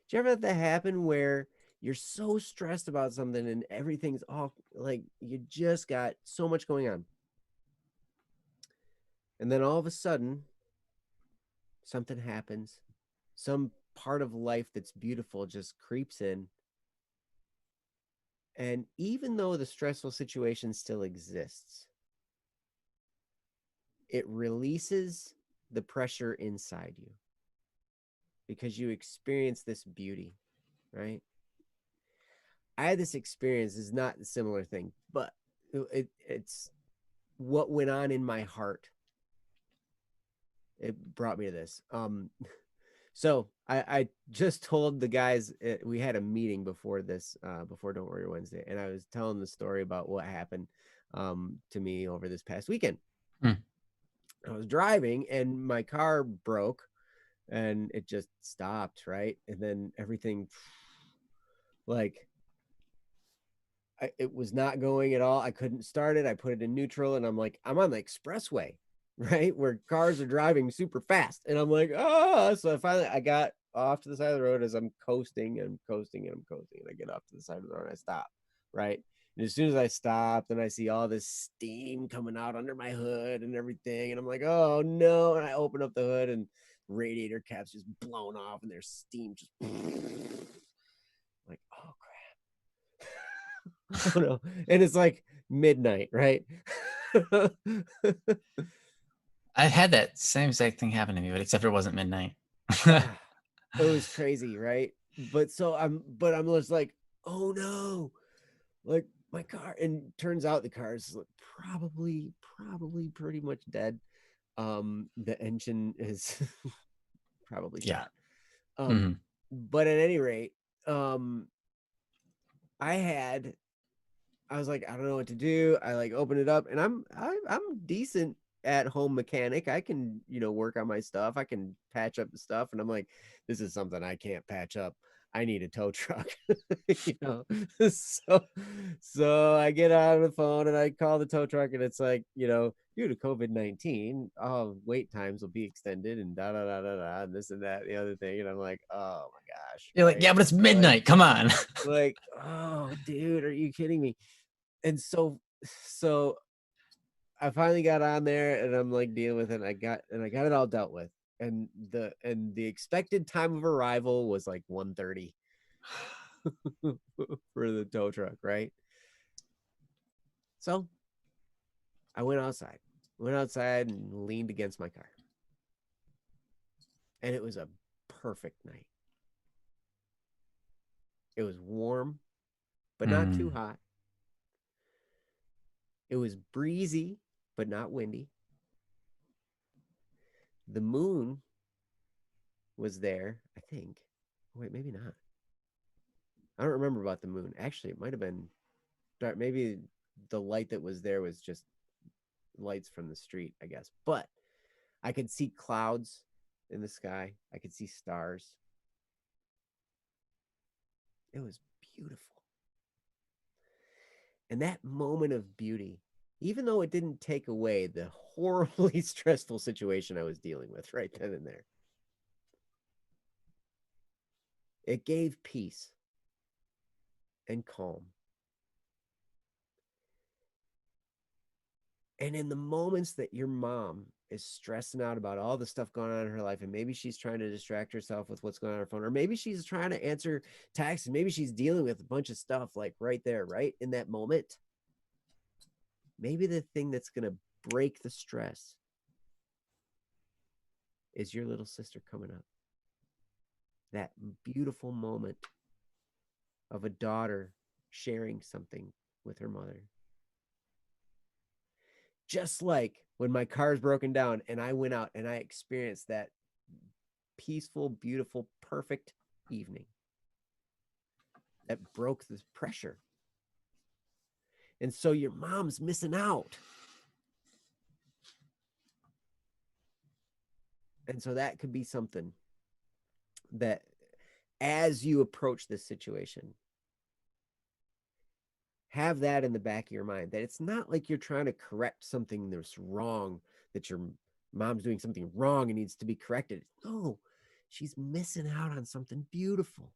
[SPEAKER 2] Did you ever have that happen where you're so stressed about something and everything's all like you just got so much going on? And then all of a sudden, something happens. Some part of life that's beautiful just creeps in. And even though the stressful situation still exists, it releases the pressure inside you because you experience this beauty, right? I had this experience, is not a similar thing, but it's what went on in my heart. It brought me to this. So I just told the guys, we had a meeting before this, before Don't Worry Wednesday, and I was telling the story about what happened to me over this past weekend. I was driving and my car broke and it just stopped, right? And then everything, like, it was not going at all. I couldn't start it. I put it in neutral and I'm like, I'm on the expressway, right? Where cars are driving super fast. And I'm like, oh, so I got off to the side of the road as I'm coasting and coasting and I'm coasting. And I get off to the side of the road and I stop, right? And as soon as I stop, then I see all this steam coming out under my hood and everything. And I'm like, oh no. And I open up the hood and radiator caps just blown off and there's steam just like, oh crap. Oh no. And it's like midnight, right?
[SPEAKER 1] I've had that same exact thing happen to me, but except it wasn't midnight.
[SPEAKER 2] It was crazy, right? But I'm just like, oh no, like my car, and turns out the car is probably pretty much dead. The engine is probably shot. But at any rate, I was like, I don't know what to do. I like open it up and I'm decent at home mechanic. I can, work on my stuff. I can patch up the stuff. And I'm like, this is something I can't patch up. I need a tow truck, So I get out of the phone and I call the tow truck and it's like, due to COVID-19, wait times will be extended and da da da da da and this and that, the other thing. And I'm like, oh my gosh.
[SPEAKER 1] You're like, yeah, but it's midnight. Come on.
[SPEAKER 2] Like, oh dude, are you kidding me? And so I finally got on there and I'm like dealing with it. And I got it all dealt with. And the expected time of arrival was like 1:30 for the tow truck, right? So I went outside and leaned against my car. And it was a perfect night. It was warm, but not too hot. It was breezy, but not windy. The moon was there, I think. Wait, maybe not. I don't remember about the moon. Actually, it might have been dark. Maybe the light that was there was just lights from the street, I guess. But I could see clouds in the sky. I could see stars. It was beautiful. And that moment of beauty, even though it didn't take away the horribly stressful situation I was dealing with right then and there, it gave peace and calm. And in the moments that your mom is stressing out about all the stuff going on in her life, and maybe she's trying to distract herself with what's going on her phone, or maybe she's trying to answer texts, and maybe she's dealing with a bunch of stuff like right there, right in that moment, maybe the thing that's going to break the stress is your little sister coming up. That beautiful moment of a daughter sharing something with her mother. Just like when my car's broken down and I went out and I experienced that peaceful, beautiful, perfect evening that broke the pressure. And so your mom's missing out. And so that could be something that as you approach this situation, have that in the back of your mind, that it's not like you're trying to correct something that's wrong, that your mom's doing something wrong and needs to be corrected. No, she's missing out on something beautiful.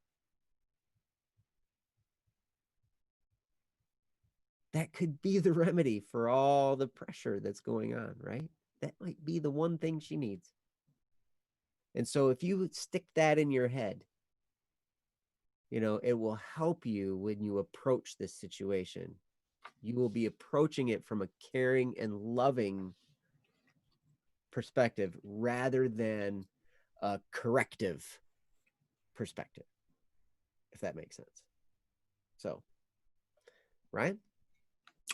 [SPEAKER 2] That could be the remedy for all the pressure that's going on, right? That might be the one thing she needs. And so if you stick that in your head, it will help you when you approach this situation. You will be approaching it from a caring and loving perspective rather than a corrective perspective, if that makes sense. So, Ryan?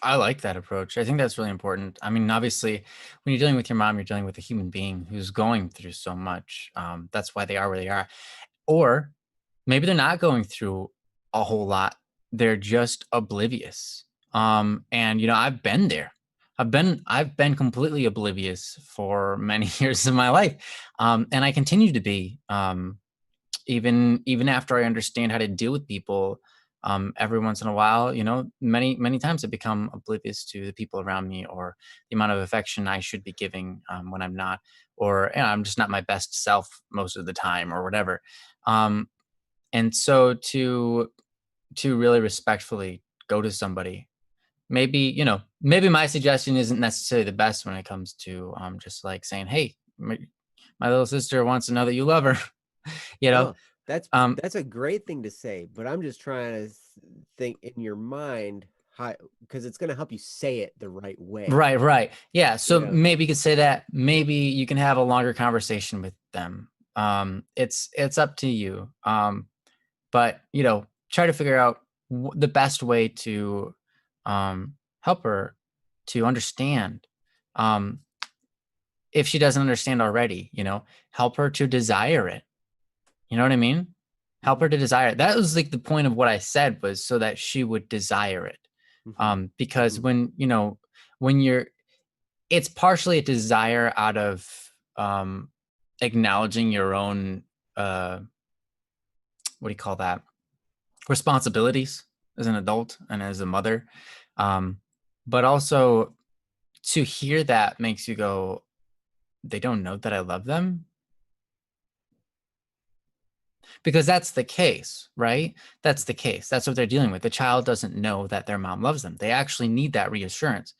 [SPEAKER 1] I like that approach. I think that's really important. I mean, obviously, when you're dealing with your mom, you're dealing with a human being who's going through so much. That's why they are where they are. Or maybe they're not going through a whole lot. They're just oblivious. And I've been there. I've been completely oblivious for many years of my life. And I continue to be, even after I understand how to deal with people. Every once in a while, many times I become oblivious to the people around me, or the amount of affection I should be giving when I'm not, or I'm just not my best self most of the time, or whatever. And so to really respectfully go to somebody, maybe my suggestion isn't necessarily the best when it comes to just like saying, hey, my little sister wants to know that you love her.
[SPEAKER 2] No, that's
[SPEAKER 1] um
[SPEAKER 2] a great thing to say, but I'm just trying to think in your mind how, because it's going to help you say it the right way.
[SPEAKER 1] right, yeah. So maybe you could say that. Maybe you can have a longer conversation with them. It's up to you. But try to figure out the best way to help her to understand. If she doesn't understand already, help her to desire it. You know what I mean? Help her to desire it. That was like the point of what I said, was so that she would desire it. Because when you're, it's partially a desire out of acknowledging your own, what do you call that? Responsibilities as an adult and as a mother. But also to hear that makes you go, they don't know that I love them. Because that's the case, right? That's the case. That's what they're dealing with. The child doesn't know that their mom loves them. They actually need that reassurance.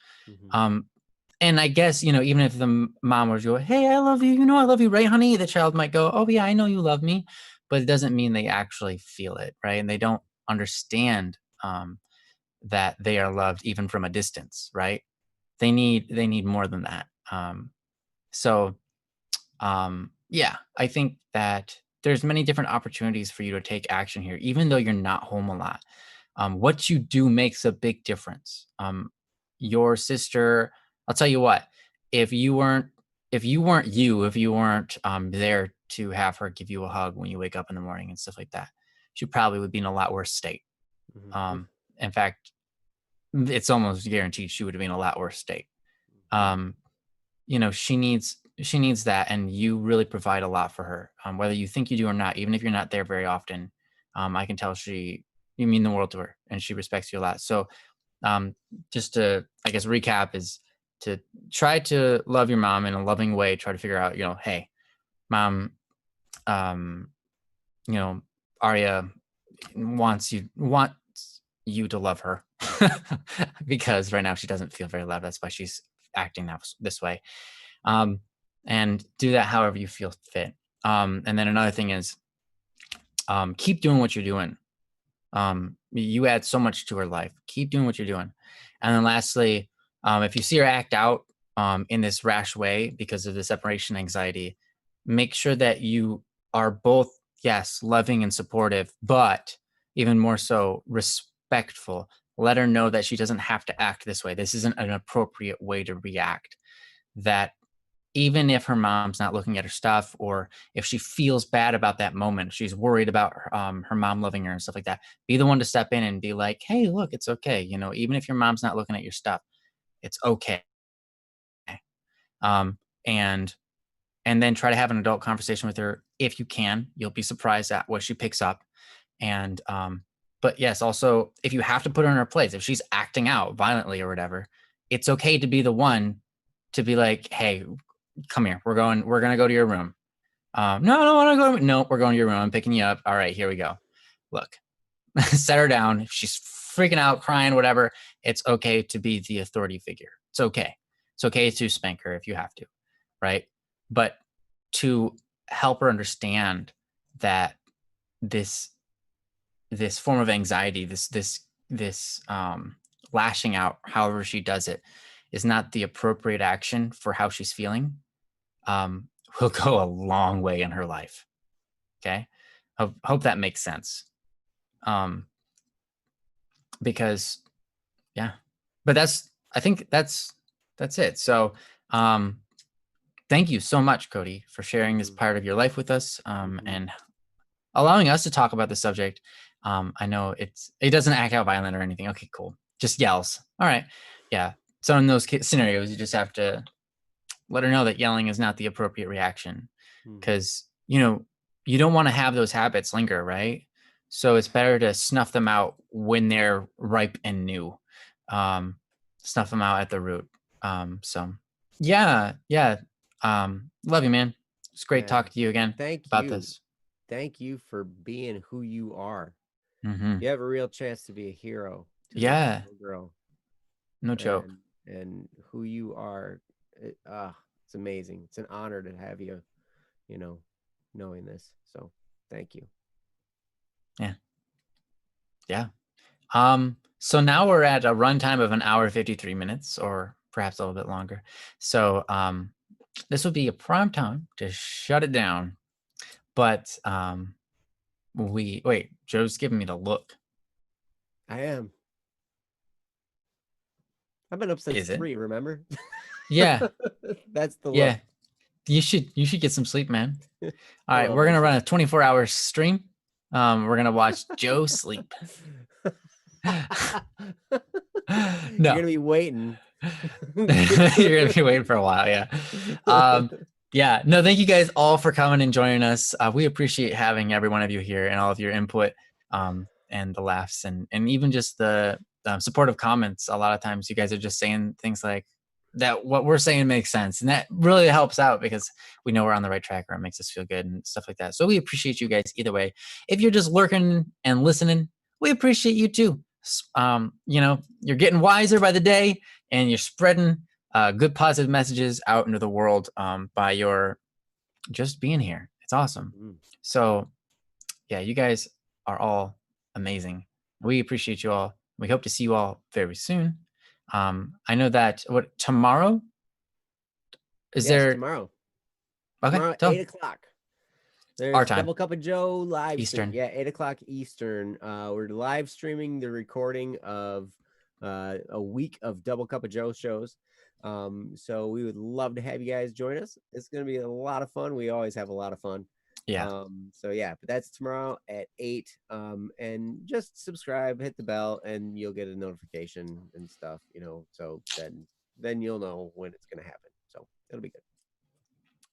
[SPEAKER 1] And I guess, even if the mom were to go, hey, I love you, I love you, right, honey? The child might go, oh, yeah, I know you love me. But it doesn't mean they actually feel it, right? And they don't understand that they are loved even from a distance, right? They need more than that. Yeah, I think that there's many different opportunities for you to take action here, even though you're not home a lot. What you do makes a big difference. Your sister, I'll tell you what, if you weren't there to have her give you a hug when you wake up in the morning and stuff like that, she probably would be in a lot worse state. In fact, it's almost guaranteed she would have been in a lot worse state. She needs that, and you really provide a lot for her, whether you think you do or not. Even if you're not there very often, I can tell you mean the world to her, and she respects you a lot. So just to, I guess, recap is to try to love your mom in a loving way. Try to figure out, hey, mom, Arya wants you to love her because right now she doesn't feel very loved. That's why she's acting this way. And do that however you feel fit. And then another thing is keep doing what you're doing. You add so much to her life. Keep doing what you're doing. And then lastly, if you see her act out in this rash way because of the separation anxiety, make sure that you are both, yes, loving and supportive, but even more so respectful. Let her know that she doesn't have to act this way. This isn't an appropriate way to react. That even if her mom's not looking at her stuff, or if she feels bad about that moment, she's worried about her mom loving her and stuff like that, be the one to step in and be like, hey, look, it's okay. Even if your mom's not looking at your stuff, it's okay. And then try to have an adult conversation with her if you can. You'll be surprised at what she picks up. And But yes, also if you have to put her in her place, if she's acting out violently or whatever, it's okay to be the one to be like, hey, come here. We're gonna go to your room. No, I don't want to go. No, we're going to your room. I'm picking you up. All right, here we go. Look, set her down. If she's freaking out, crying, whatever, it's okay to be the authority figure. It's okay. It's okay to spank her if you have to, right? But to help her understand that this form of anxiety, this lashing out, however she does it, is not the appropriate action for how she's feeling, will go a long way in her life. Okay, hope that makes sense. Because yeah, but I think that's it. So thank you so much, Cody, for sharing this part of your life with us, and allowing us to talk about the subject. I know it doesn't act out violent or anything. Okay, cool. Just yells. All right. Yeah. So in those scenarios, you just have to let her know that yelling is not the appropriate reaction, because you don't want to have those habits linger, right? So it's better to snuff them out when they're ripe and new. Snuff them out at the root. So yeah. Love you, man. It's great talking to you again.
[SPEAKER 2] Thank
[SPEAKER 1] about
[SPEAKER 2] you.
[SPEAKER 1] this.
[SPEAKER 2] Thank you for being who you are.
[SPEAKER 1] Mm-hmm.
[SPEAKER 2] You have a real chance to be a hero to
[SPEAKER 1] Yeah.
[SPEAKER 2] this little girl.
[SPEAKER 1] No joke.
[SPEAKER 2] And who you are, it's amazing. It's an honor to have you, knowing this. So thank you.
[SPEAKER 1] Yeah. So now we're at a runtime of 1 hour 53 minutes, or perhaps a little bit longer. So this would be a prime time to shut it down. But wait, Joe's giving me the look.
[SPEAKER 2] I am. I've been up since 3, remember?
[SPEAKER 1] Yeah.
[SPEAKER 2] That's the look.
[SPEAKER 1] Yeah. You should get some sleep, man. All right, we're gonna run a 24-hour stream. We're gonna watch Joe sleep.
[SPEAKER 2] You're gonna be waiting.
[SPEAKER 1] You're gonna be waiting for a while, yeah. Yeah, no, thank you guys all for coming and joining us. We appreciate having every one of you here and all of your input, and the laughs, and even just the supportive comments. A lot of times you guys are just saying things like that what we're saying makes sense, and that really helps out because we know we're on the right track, or it makes us feel good and stuff like that. So we appreciate you guys either way. If you're just lurking and listening, we appreciate you too. You're getting wiser by the day, and you're spreading good positive messages out into the world by your just being here. It's awesome. So yeah, you guys are all amazing. We appreciate you all. We hope to see you all very soon. I know that tomorrow is there
[SPEAKER 2] tomorrow.
[SPEAKER 1] Okay,
[SPEAKER 2] tomorrow 8 o'clock. There's
[SPEAKER 1] our time.
[SPEAKER 2] Double Cup of Joe live
[SPEAKER 1] Eastern.
[SPEAKER 2] stream. Yeah, 8 o'clock Eastern. We're live streaming the recording of a week of Double Cup of Joe shows. So we would love to have you guys join us. It's going to be a lot of fun. We always have a lot of fun.
[SPEAKER 1] Yeah.
[SPEAKER 2] So yeah, but that's tomorrow at 8. And just subscribe, hit the bell, and you'll get a notification and stuff, so then you'll know when it's going to happen. So it'll be good.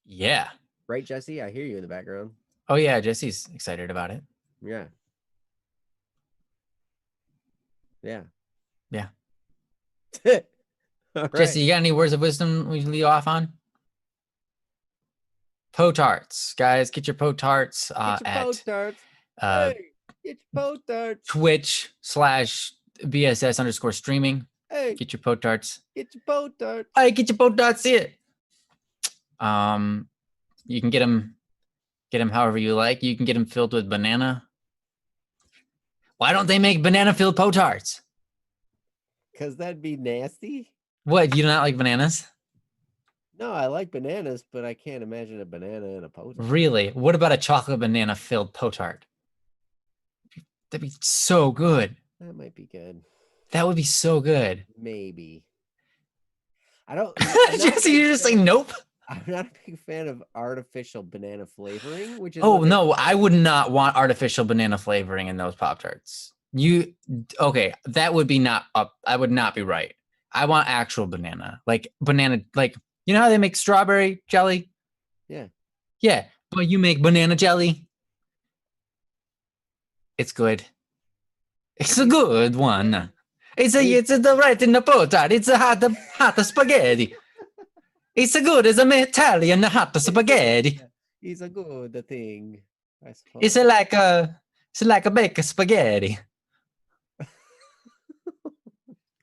[SPEAKER 1] Yeah.
[SPEAKER 2] Right, Jesse? I hear you in the background.
[SPEAKER 1] Oh yeah, Jesse's excited about it.
[SPEAKER 2] Yeah. Yeah.
[SPEAKER 1] Yeah.
[SPEAKER 2] All
[SPEAKER 1] Jesse,
[SPEAKER 2] right.
[SPEAKER 1] you got any words of wisdom we lead off on? Potarts, guys, get your Potarts
[SPEAKER 2] Potarts.
[SPEAKER 1] at
[SPEAKER 2] Get your Potarts.
[SPEAKER 1] Twitch/BSS_streaming.
[SPEAKER 2] Hey,
[SPEAKER 1] get your Potarts.
[SPEAKER 2] Get your Potarts.
[SPEAKER 1] Hey, get your Potarts here. You can get them however you like. You can get them filled with banana. Why don't they make banana-filled Potarts?
[SPEAKER 2] Because that'd be nasty.
[SPEAKER 1] What, you do not like bananas?
[SPEAKER 2] No, I like bananas, but I can't imagine a banana in a Potart.
[SPEAKER 1] Really? What about a chocolate banana-filled Potart? That'd be so good.
[SPEAKER 2] That might be good.
[SPEAKER 1] That would be so good.
[SPEAKER 2] Maybe. I don't.
[SPEAKER 1] Jesse, you're just saying nope.
[SPEAKER 2] I'm not a big fan of artificial banana flavoring, which is.
[SPEAKER 1] Oh no, I would not want artificial banana flavoring in those Pop-Tarts. Okay? That would be not up. I would not be right. I want actual banana, like banana, like you know how they make strawberry jelly.
[SPEAKER 2] Yeah.
[SPEAKER 1] Yeah, but you make banana jelly. It's good. It's a good one. It's the right in the potard. It's a hot spaghetti. It's as good as a Italian hot spaghetti.
[SPEAKER 2] It's a good thing, I suppose.
[SPEAKER 1] It's like a baked spaghetti.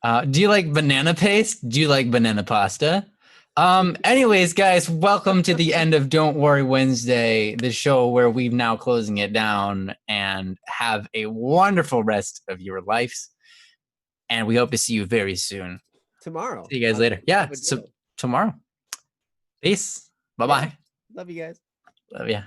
[SPEAKER 1] Do you like banana paste? Do you like banana pasta? Anyways, guys, welcome to the end of Don't Worry Wednesday, the show where we're now closing it down, and have a wonderful rest of your lives. And we hope to see you very soon.
[SPEAKER 2] Tomorrow.
[SPEAKER 1] See you guys later. Yeah, so tomorrow. Peace. Bye-bye.
[SPEAKER 2] Love you guys.
[SPEAKER 1] Love ya.